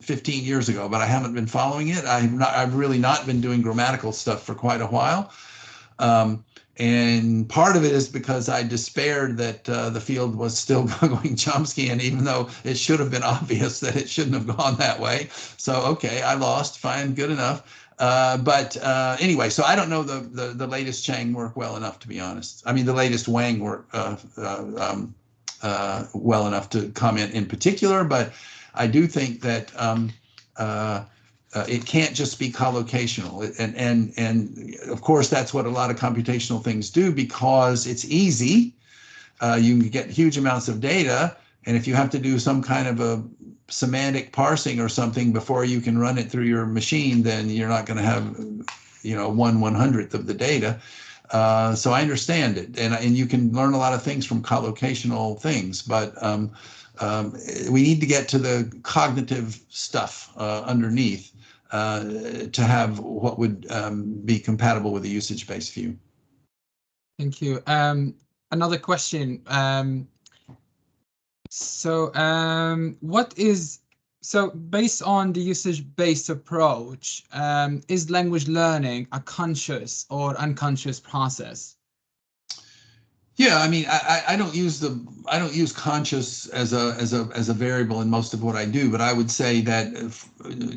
Speaker 2: 15 years ago, but I haven't been following it. I've really not been doing grammatical stuff for quite a while. And part of it is because I despaired that the field was still going Chomskyan, even though it should have been obvious that it shouldn't have gone that way. So, okay, I lost, fine, good enough. But anyway, so I don't know the latest Chang work well enough, to be honest. I mean, the latest Wang work well enough to comment in particular, but I do think that it can't just be collocational, and of course that's what a lot of computational things do because it's easy. You can get huge amounts of data, and if you have to do some kind of a semantic parsing or something before you can run it through your machine, then you're not going to have 1/100th of the data. So I understand it, and you can learn a lot of things from collocational things, but we need to get to the cognitive stuff underneath to have what would be compatible with a usage-based view.
Speaker 1: Thank you. Another question. So based on the usage-based approach, is language learning a conscious or unconscious process?
Speaker 2: Yeah, I mean, I don't use conscious as a variable in most of what I do, but I would say that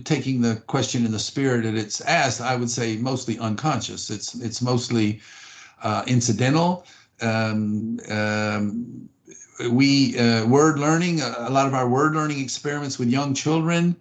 Speaker 2: taking the question in the spirit that it's asked, I would say mostly unconscious. It's mostly incidental. Word learning, a lot of our word learning experiments with young children,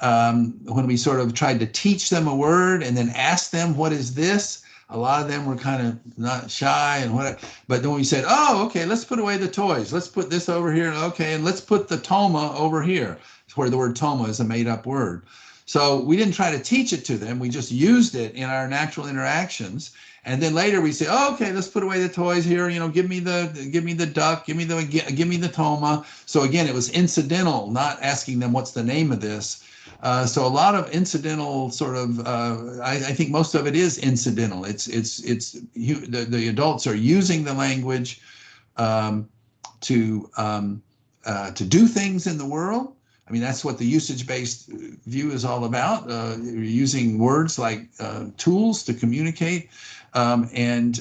Speaker 2: when we sort of tried to teach them a word and then ask them, what is this? a lot of them were kind of not shy and whatever. But then we said, oh, okay, let's put away the toys. Let's put this over here. Okay, and let's put the toma over here. It's where the word toma is a made-up word. So we didn't try to teach it to them. We just used it in our natural interactions. And then later we say, oh, okay, let's put away the toys here. You know, give me the duck, give me the toma. So again, it was incidental, not asking them what's the name of this. So a lot of incidental sort of, I think most of it is incidental. The adults are using the language to do things in the world. I mean, that's what the usage-based view is all about. You're using words like tools to communicate, and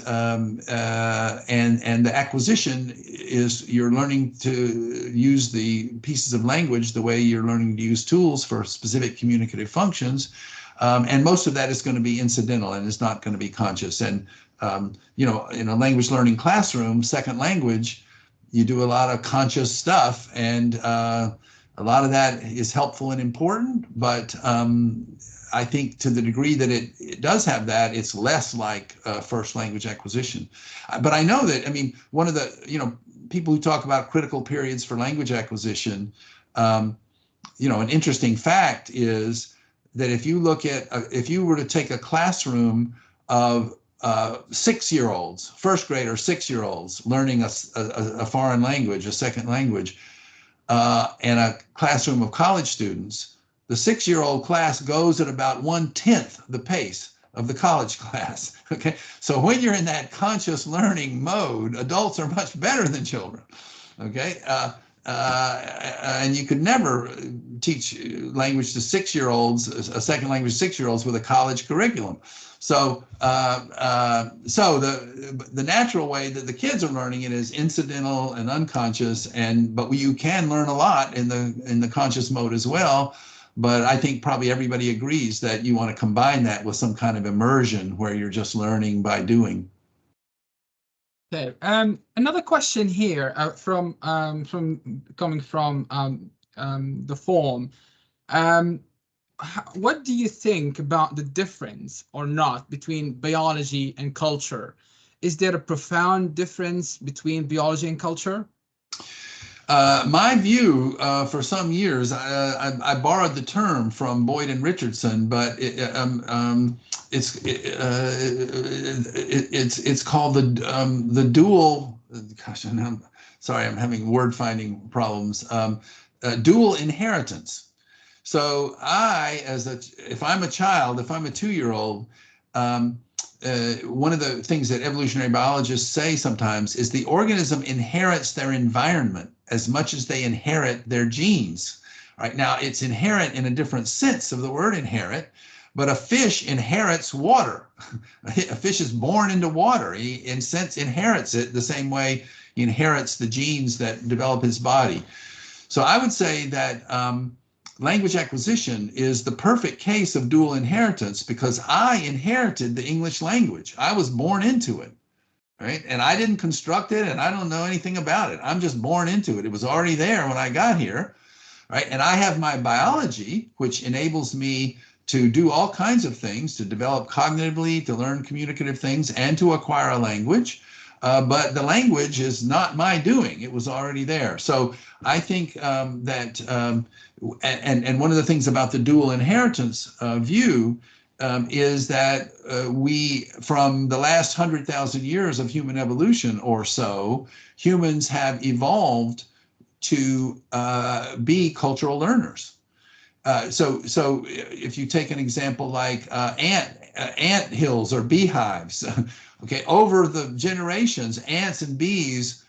Speaker 2: the acquisition is you're learning to use the pieces of language the way you're learning to use tools for specific communicative functions, and most of that is going to be incidental and is not going to be conscious. And you know, in a language learning classroom, second language, you do a lot of conscious stuff, and a lot of that is helpful and important, but I think to the degree that it does have that, it's less like first language acquisition. But I know that, I mean, one of the, you know, people who talk about critical periods for language acquisition, you know, an interesting fact is that if you look at, if you were to take a classroom of 6-year-olds, first grade or 6-year-olds learning a foreign language, a second language, and a classroom of college students, the 6-year-old class goes at about 1/10 the pace of the college class. Okay, so when you're in that conscious learning mode, adults are much better than children. Okay, and you could never teach language to 6-year-olds, a second language to 6-year-olds with a college curriculum. So, so the natural way that the kids are learning it is incidental and unconscious, but you can learn a lot in the conscious mode as well. But I think probably everybody agrees that you want to combine that with some kind of immersion where you're just learning by doing.
Speaker 1: Okay. Another question here from coming from the form. What do you think about the difference or not between biology and culture? Is there a profound difference between biology and culture?
Speaker 2: My view, for some years, I borrowed the term from Boyd and Richardson, but it's called the dual. Gosh, I'm sorry, I'm having word finding problems. Dual inheritance. So if I'm a child, if I'm a 2-year-old, one of the things that evolutionary biologists say sometimes is the organism inherits their environment as much as they inherit their genes. Right now, it's inherent in a different sense of the word inherit, but a fish inherits water. A fish is born into water. He, in a sense, inherits it the same way he inherits the genes that develop his body. So I would say that language acquisition is the perfect case of dual inheritance because I inherited the English language. I was born into it, right? And I didn't construct it and I don't know anything about it. I'm just born into it. It was already there when I got here, right? And I have my biology, which enables me to do all kinds of things, to develop cognitively, to learn communicative things, and to acquire a language. But the language is not my doing. It was already there. So I think that, and one of the things about the dual inheritance view is that we, from the last 100,000 years of human evolution or so, humans have evolved to be cultural learners. So if you take an example like ant hills or beehives, okay, over the generations, ants and bees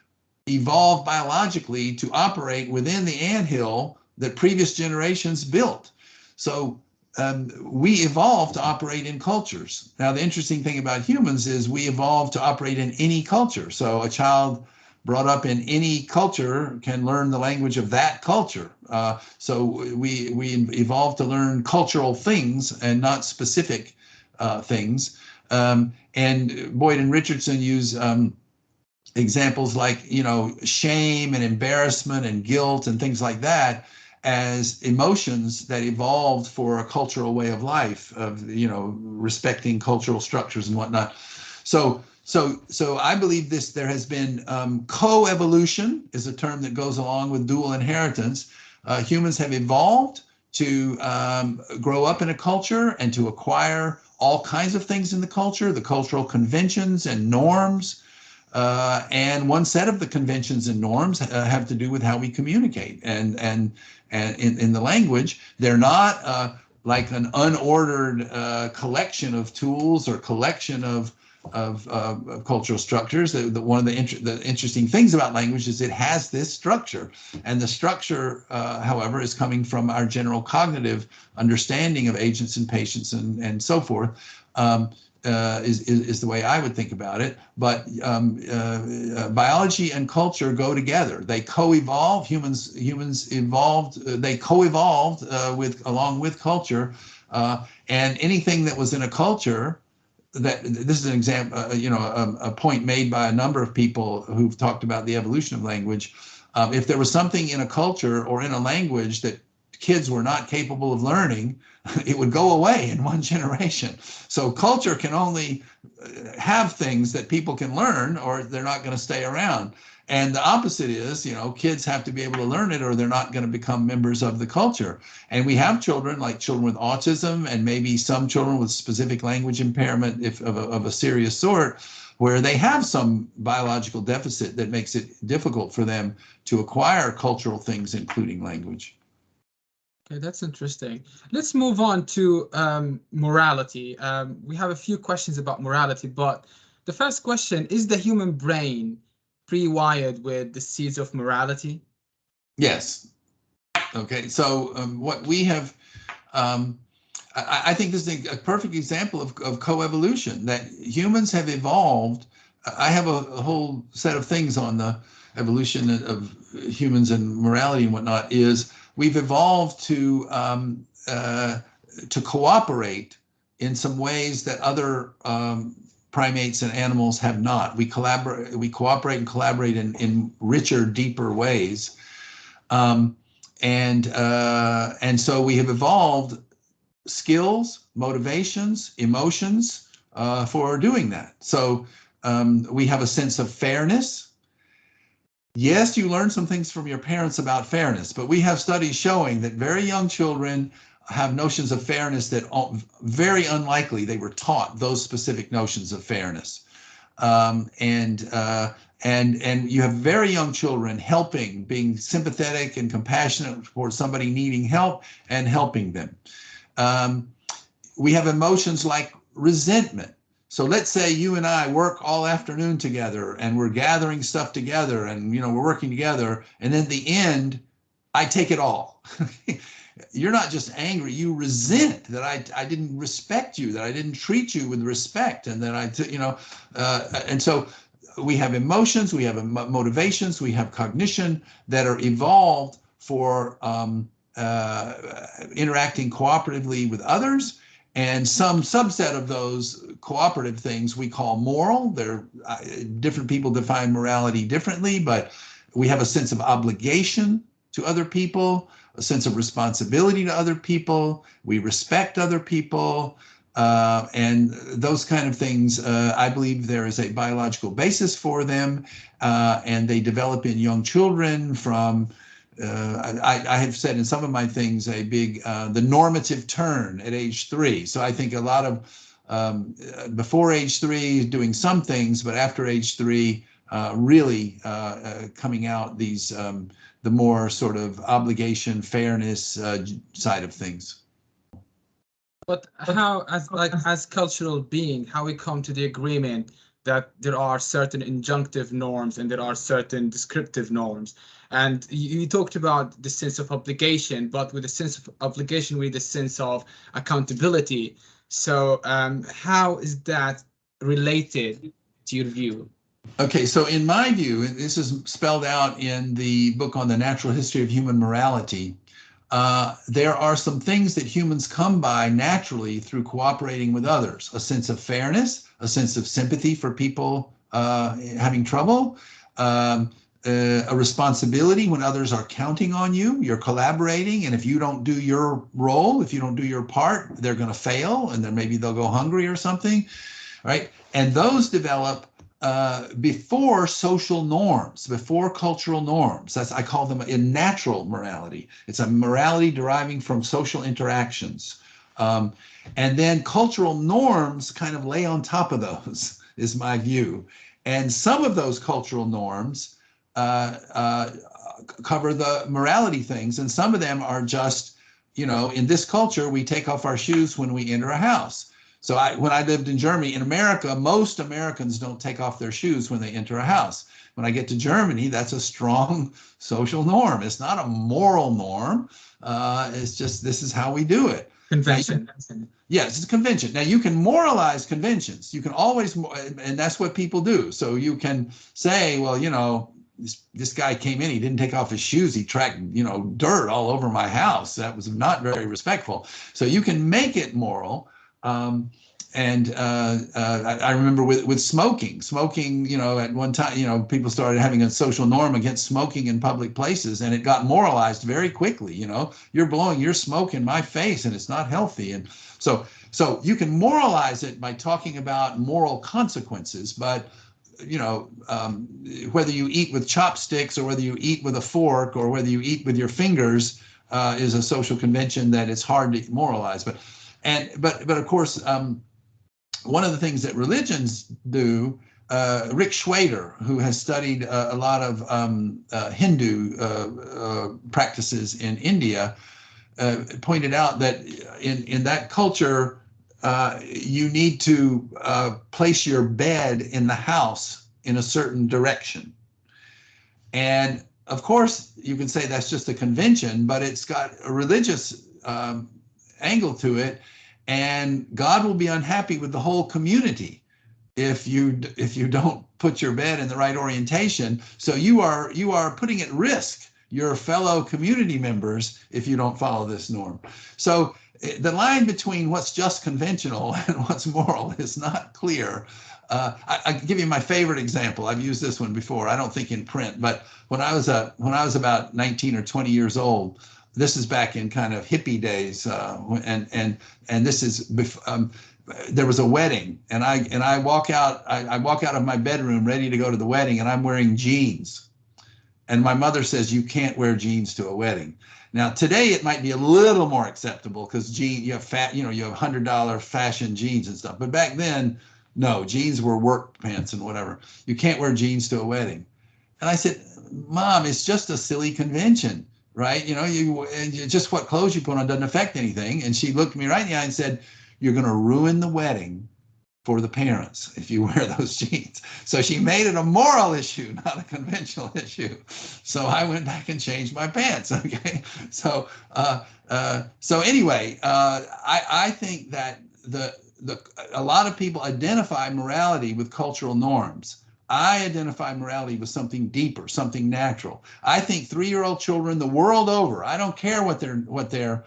Speaker 2: evolved biologically to operate within the anthill that previous generations built. So we evolved to operate in cultures. Now, the interesting thing about humans is we evolved to operate in any culture. So a child brought up in any culture can learn the language of that culture. So we evolved to learn cultural things and not specific things. And Boyd and Richardson use examples like, you know, shame and embarrassment and guilt and things like that as emotions that evolved for a cultural way of life, of, you know, respecting cultural structures and whatnot. So I believe there has been co-evolution is a term that goes along with dual inheritance. Humans have evolved to grow up in a culture and to acquire all kinds of things in the culture, the cultural conventions and norms. And one set of the conventions and norms have to do with how we communicate. And in the language, they're not like an unordered collection of tools or collection of cultural structures. One of the interesting things about language is it has this structure, and the structure, however, is coming from our general cognitive understanding of agents and patients and so forth. Is the way I would think about it. But biology and culture go together. They co-evolve. Humans evolved. They co-evolved along with culture, and anything that was in a culture. This is an example, a point made by a number of people who've talked about the evolution of language. If there was something in a culture or in a language that kids were not capable of learning, it would go away in one generation. So culture can only have things that people can learn, or they're not going to stay around. And the opposite is, kids have to be able to learn it, or they're not going to become members of the culture. And we have children, like children with autism, and maybe some children with specific language impairment of a serious sort, where they have some biological deficit that makes it difficult for them to acquire cultural things, including language.
Speaker 1: Okay, that's interesting. Let's move on to morality. We have a few questions about morality, but the first question, is the human brain pre-wired with the seeds of morality?
Speaker 2: Yes. Okay, so what we have, I think this is a perfect example of coevolution, that humans have evolved. I have a whole set of things on the evolution of humans and morality and whatnot. Is we've evolved to cooperate in some ways that other primates and animals have not. We cooperate and collaborate in richer, deeper ways, and so we have evolved skills, motivations, emotions for doing that. So we have a sense of fairness. Yes, you learn some things from your parents about fairness, but we have studies showing that very young children have notions of fairness that very unlikely they were taught those specific notions of fairness. And you have very young children helping, being sympathetic and compassionate towards somebody needing help and helping them. We have emotions like resentment. So let's say you and I work all afternoon together and we're gathering stuff together and, we're working together. And in the end, I take it all. You're not just angry, you resent that I didn't respect you, that I didn't treat you with respect, and that and so we have emotions, we have motivations, we have cognition that are evolved for interacting cooperatively with others. And some subset of those cooperative things we call moral. Different people define morality differently, but we have a sense of obligation to other people, a sense of responsibility to other people. We respect other people, and those kind of things. I believe there is a biological basis for them, and they develop in young children from. I have said in some of my things the normative turn at age 3. So I think a lot of before age 3 doing some things, but after age 3 really coming out these the more sort of obligation, fairness side of things.
Speaker 1: But how, as cultural being, how we come to the agreement that there are certain injunctive norms and there are certain descriptive norms? And you talked about the sense of obligation, but with a sense of obligation, with a sense of accountability. So how is that related to your view?
Speaker 2: Okay, so in my view, and this is spelled out in the book on the natural history of human morality, there are some things that humans come by naturally through cooperating with others: a sense of fairness, a sense of sympathy for people having trouble, a responsibility when others are counting on you. You're collaborating, and if you don't do your role, if you don't do your part, they're going to fail, and then maybe they'll go hungry or something, right? And those develop before social norms, before cultural norms. That's, I call them a natural morality. It's a morality deriving from social interactions. And then cultural norms kind of lay on top of those, is my view. And some of those cultural norms cover the morality things, and some of them are just, you know, in this culture, we take off our shoes when we enter a house. So when I lived in Germany, in America, most Americans don't take off their shoes when they enter a house. When I get to Germany, that's a strong social norm. It's not a moral norm. It's just, this is how we do it.
Speaker 1: Convention.
Speaker 2: Yes, it's a convention. Now, you can moralize conventions. You can always, and that's what people do. So you can say, well, you know, this guy came in, he didn't take off his shoes, he tracked, you know, dirt all over my house. That was not very respectful. So you can make it moral. I remember with smoking, you know, at one time, you know, people started having a social norm against smoking in public places, and it got moralized very quickly. You know, you're smoke in my face, and it's not healthy. And so you can moralize it by talking about moral consequences, but you know, whether you eat with chopsticks or whether you eat with a fork or whether you eat with your fingers is a social convention that it's hard to moralize. But of course, one of the things that religions do, Rick Schwader, who has studied a lot of Hindu practices in India, pointed out that in that culture, you need to place your bed in the house in a certain direction. And of course, you can say that's just a convention, but it's got a religious angle to it. And God will be unhappy with the whole community if you don't put your bed in the right orientation. So you are putting at risk your fellow community members if you don't follow this norm. So the line between what's just conventional and what's moral is not clear. I give you my favorite example. I've used this one before. I don't think in print, but when I was about 19 or 20 years old, this is back in kind of hippie days, and this is there was a wedding, and I walk out of my bedroom ready to go to the wedding, and I'm wearing jeans, and my mother says you can't wear jeans to a wedding. Now today it might be a little more acceptable because you have $100 fashion jeans and stuff, but back then, no, jeans were work pants and whatever. You can't wear jeans to a wedding. And I said, Mom, it's just a silly convention, right? You know, just what clothes you put on doesn't affect anything. And she looked me right in the eye and said, you're going to ruin the wedding for the parents if you wear those jeans. So she made it a moral issue, not a conventional issue. So I went back and changed my pants. Okay. So anyway, I think that a lot of people identify morality with cultural norms. I identify morality with something deeper, something natural. I think 3-year-old children the world over, I don't care what their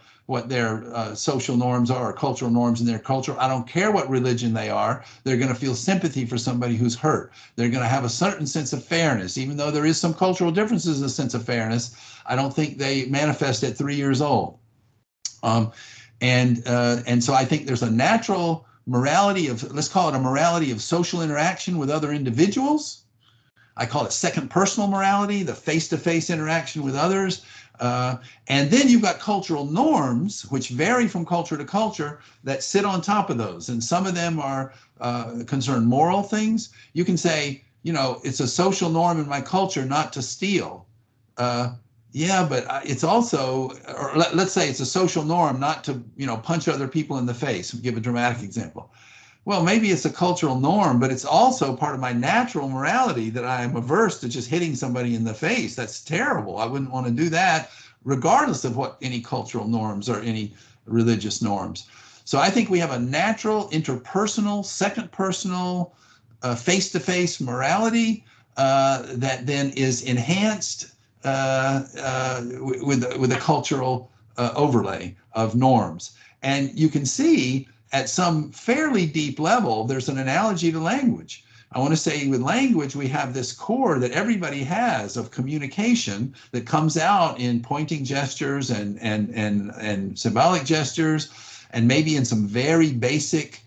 Speaker 2: social norms are or cultural norms in their culture. I don't care what religion they are. They're going to feel sympathy for somebody who's hurt. They're going to have a certain sense of fairness, even though there is some cultural differences in the sense of fairness. I don't think they manifest at 3 years old. And so I think there's a natural morality of, let's call it a morality of social interaction with other individuals. I call it second personal morality, the face-to-face interaction with others. And then you've got cultural norms, which vary from culture to culture, that sit on top of those. And some of them are concern moral things. You can say, you know, it's a social norm in my culture not to steal. Yeah, but it's also, or let's say it's a social norm not to, you know, punch other people in the face. Give a dramatic example. Well, maybe it's a cultural norm, but it's also part of my natural morality that I am averse to just hitting somebody in the face. That's terrible. I wouldn't want to do that, regardless of what any cultural norms or any religious norms. So I think we have a natural, interpersonal, second personal, face-to-face morality that then is enhanced with a cultural overlay of norms. And you can see at some fairly deep level, there's an analogy to language. I want to say with language, we have this core that everybody has of communication that comes out in pointing gestures and symbolic gestures, and maybe in some very basic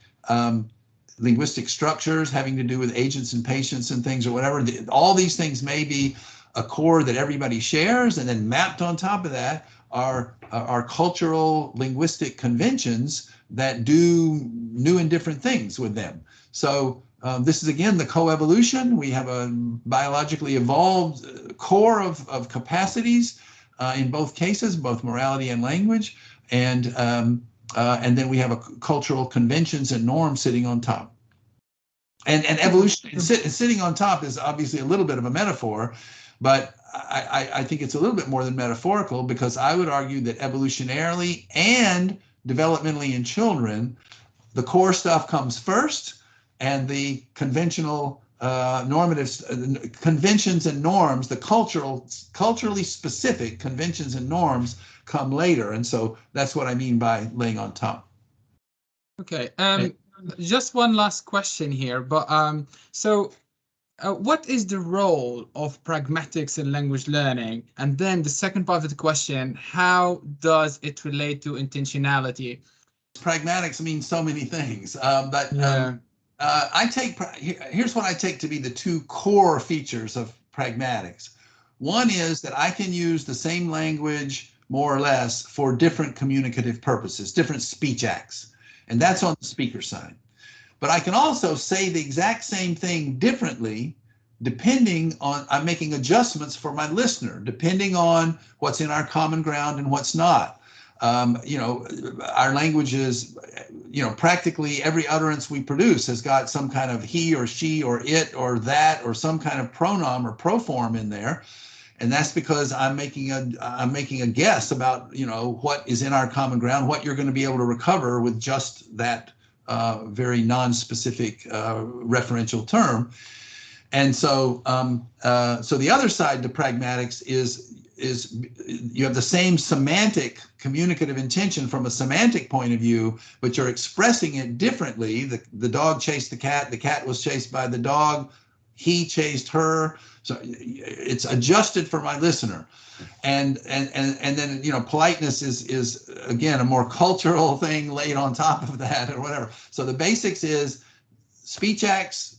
Speaker 2: linguistic structures having to do with agents and patients and things or whatever. All these things may be a core that everybody shares, and then mapped on top of that are cultural linguistic conventions that do new and different things with them. So this is, again, the coevolution. We have a biologically evolved core of capacities in both cases, both morality and language, and then we have cultural conventions and norms sitting on top. And evolution sitting on top is obviously a little bit of a metaphor, but I think it's a little bit more than metaphorical, because I would argue that evolutionarily and developmentally in children, the core stuff comes first, and the conventional normative conventions and norms, the culturally specific conventions and norms come later. And so that's what I mean by laying on top.
Speaker 1: Okay. Just one last question here, but what is the role of pragmatics in language learning? And then the second part of the question, how does it relate to intentionality?
Speaker 2: Pragmatics means so many things, but here's what I take to be the two core features of pragmatics. One is that I can use the same language, more or less, for different communicative purposes, different speech acts, and that's on the speaker side. But I can also say the exact same thing differently, depending on, I'm making adjustments for my listener, depending on what's in our common ground and what's not. Our language is, practically every utterance we produce has got some kind of he or she or it or that or some kind of pronoun or proform in there. And that's because I'm making a guess about, what is in our common ground, what you're going to be able to recover with just that very non-specific referential term. And so the other side to pragmatics is you have the same semantic communicative intention from a semantic point of view, but you're expressing it differently. The dog chased the cat was chased by the dog, he chased her. So it's adjusted for my listener. And then, politeness is again a more cultural thing laid on top of that or whatever. So the basics is speech acts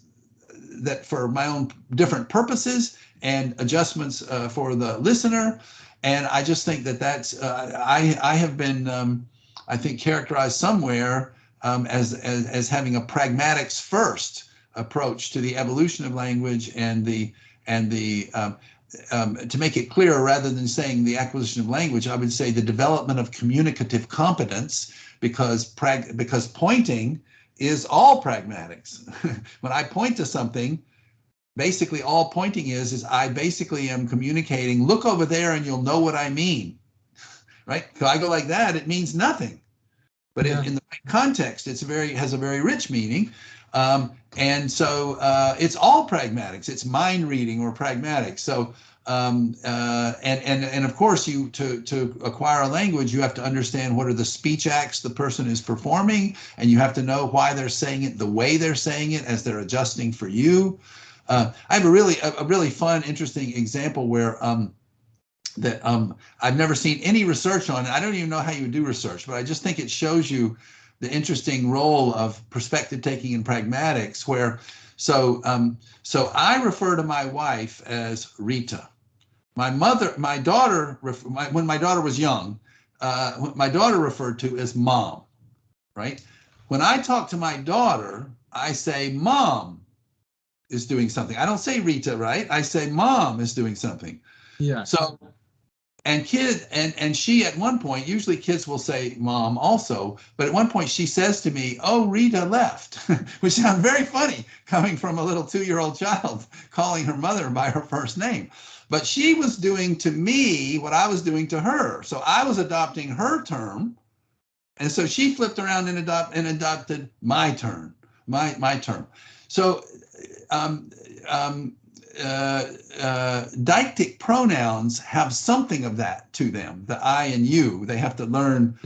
Speaker 2: that for my own different purposes and adjustments for the listener. And I just think that's I have been I think characterized somewhere as having a pragmatics first approach to the evolution of language and the to make it clearer, rather than saying the acquisition of language, I would say the development of communicative competence, because pointing is all pragmatics. When I point to something, basically all pointing is I basically am communicating, look over there and you'll know what I mean, right? So I go like that, it means nothing. But in the right context, has a very rich meaning. And so it's all pragmatics. It's mind reading or pragmatics. So and of course, to acquire a language, you have to understand what are the speech acts the person is performing, and you have to know why they're saying it the way they're saying it as they're adjusting for you. I have a really fun, interesting example where I've never seen any research on it. I don't even know how you would do research, but I just think it shows you the interesting role of perspective taking in pragmatics, where so I refer to my wife as Rita. When my daughter was young, my daughter referred to as mom, right? When I talk to my daughter, I say mom is doing something. I don't say Rita, right? I say mom is doing something.
Speaker 1: Yeah.
Speaker 2: So and she at one point, usually kids will say mom also, but at one point she says to me, "Oh, Rita left," which sounds very funny coming from a little 2-year-old child calling her mother by her first name. But she was doing to me what I was doing to her. So I was adopting her term. And so she flipped around and adopted my term. So deictic pronouns have something of that to them, the I and you. They have to learn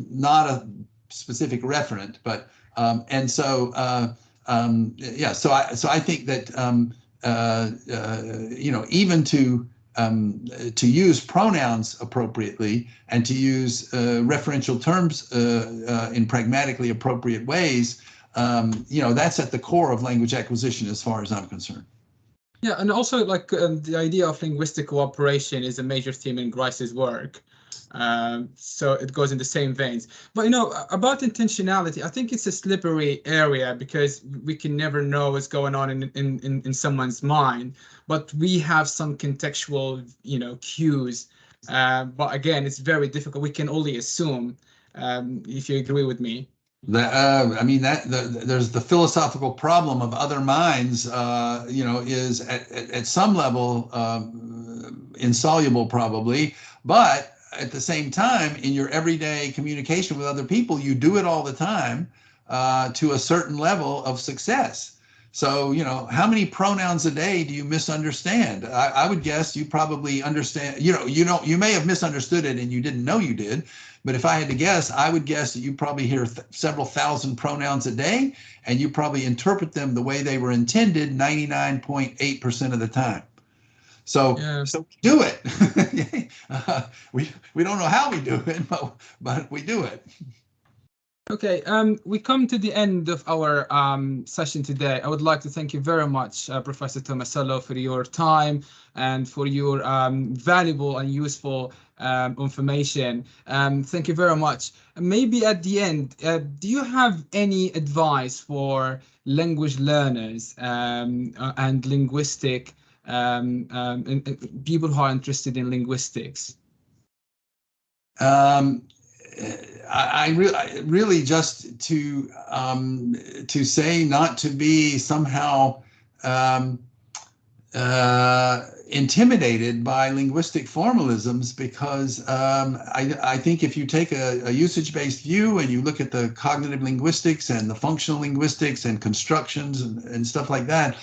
Speaker 2: not a specific referent, but and so yeah, so I think that even to use pronouns appropriately and to use referential terms in pragmatically appropriate ways, that's at the core of language acquisition as far as I'm concerned.
Speaker 1: Yeah, and also like the idea of linguistic cooperation is a major theme in Grice's work. So it goes in the same veins. But about intentionality, I think it's a slippery area because we can never know what's going on in someone's mind. But we have some contextual, cues. But again, it's very difficult. We can only assume, if you agree with me.
Speaker 2: There's the philosophical problem of other minds, is at some level insoluble probably, but at the same time, in your everyday communication with other people, you do it all the time to a certain level of success. So, how many pronouns a day do you misunderstand? I would guess you probably understand, you may have misunderstood it and you didn't know you did. But if I had to guess, I would guess that you probably hear several thousand pronouns a day, and you probably interpret them the way they were intended 99.8% of the time. So,
Speaker 1: yeah.
Speaker 2: So do it. We don't know how we do it, but we do it.
Speaker 1: Okay, we come to the end of our session today. I would like to thank you very much, Professor Tomasello, for your time and for your valuable and useful information. Thank you very much. Maybe at the end, do you have any advice for language learners and linguistic and people who are interested in linguistics?
Speaker 2: I really just to say not to be somehow intimidated by linguistic formalisms, because I think if you take a usage-based view and you look at the cognitive linguistics and the functional linguistics and constructions and stuff like that,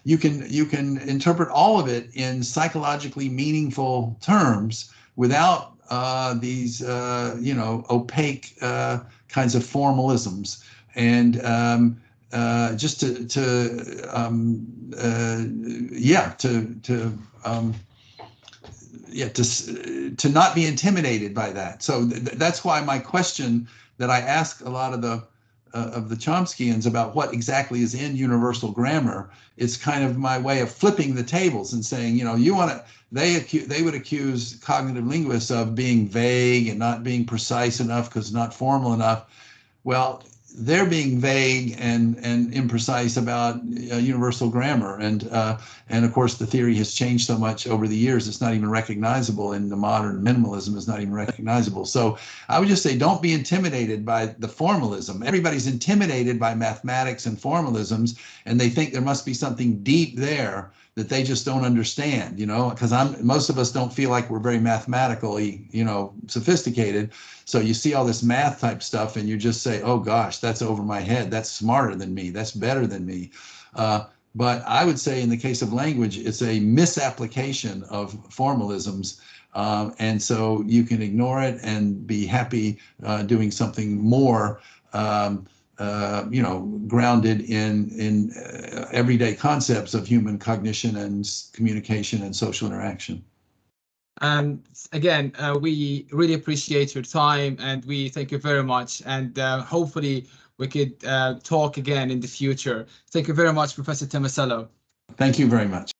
Speaker 2: you can interpret all of it in psychologically meaningful terms without these opaque kinds of formalisms, and just to not be intimidated by that. So that's why my question that I ask a lot of the Chomskyians about what exactly is in universal grammar, it's kind of my way of flipping the tables and saying, they would accuse cognitive linguists of being vague and not being precise enough because not formal enough. Well, they're being vague and imprecise about universal grammar, and of course the theory has changed so much over the years it's not even recognizable. In the modern minimalism is not even recognizable. So I would just say don't be intimidated by the formalism. Everybody's intimidated by mathematics and formalisms, and they think there must be something deep there that they just don't understand, because most of us don't feel like we're very mathematically, sophisticated. So you see all this math type stuff and you just say, oh gosh, that's over my head. That's smarter than me. That's better than me. But I would say in the case of language, it's a misapplication of formalisms. And so you can ignore it and be happy doing something more grounded in everyday concepts of human cognition and communication and social interaction.
Speaker 1: And again, we really appreciate your time, and we thank you very much. And hopefully we could talk again in the future. Thank you very much, Professor Tomasello.
Speaker 2: Thank you very much.